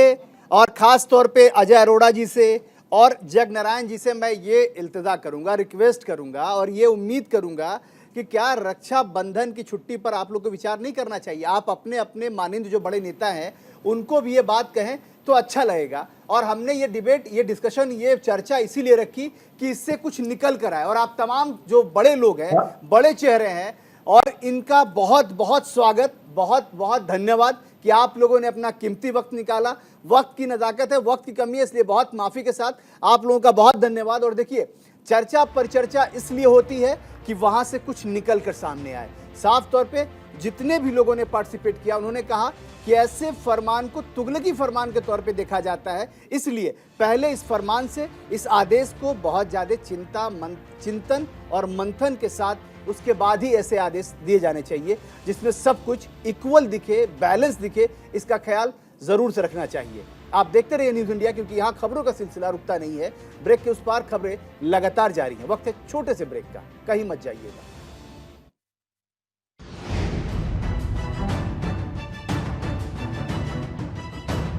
और खास तौर पे अजय अरोड़ा जी से और जगनारायण जी से मैं ये इल्तिजा करूंगा, रिक्वेस्ट करूंगा और ये उम्मीद करूंगा कि क्या रक्षा बंधन की छुट्टी पर आप लोग को विचार नहीं करना चाहिए। आप अपने अपने मानिंद जो बड़े नेता हैं उनको भी ये बात कहें तो अच्छा लगेगा। और हमने ये डिबेट, ये डिस्कशन, ये चर्चा इसीलिए रखी कि इससे कुछ निकल कर आए। और आप तमाम जो बड़े लोग हैं, बड़े चेहरे हैं, और इनका बहुत बहुत स्वागत, बहुत बहुत धन्यवाद कि आप लोगों ने अपना कीमती वक्त निकाला। वक्त की नज़ाकत है, वक्त की कमी है, इसलिए बहुत माफ़ी के साथ आप लोगों का बहुत धन्यवाद। और देखिए, चर्चा पर चर्चा इसलिए होती है कि वहाँ से कुछ निकल कर सामने आए। साफ तौर पे जितने भी लोगों ने पार्टिसिपेट किया उन्होंने कहा कि ऐसे फरमान को तुगलकी फरमान के तौर पे देखा जाता है, इसलिए पहले इस फरमान से, इस आदेश को बहुत ज़्यादा चिंतन और मंथन के साथ उसके बाद ही ऐसे आदेश दिए जाने चाहिए जिसमें सब कुछ इक्वल दिखे, बैलेंस दिखे। इसका ख्याल ज़रूर से रखना चाहिए। आप देखते रहिए न्यूज़ इंडिया, क्योंकि यहाँ खबरों का सिलसिला रुकता नहीं है। ब्रेक के उस पार खबरें लगातार जारी हैं। वक्त है छोटे से ब्रेक का, कहीं मत जाइएगा।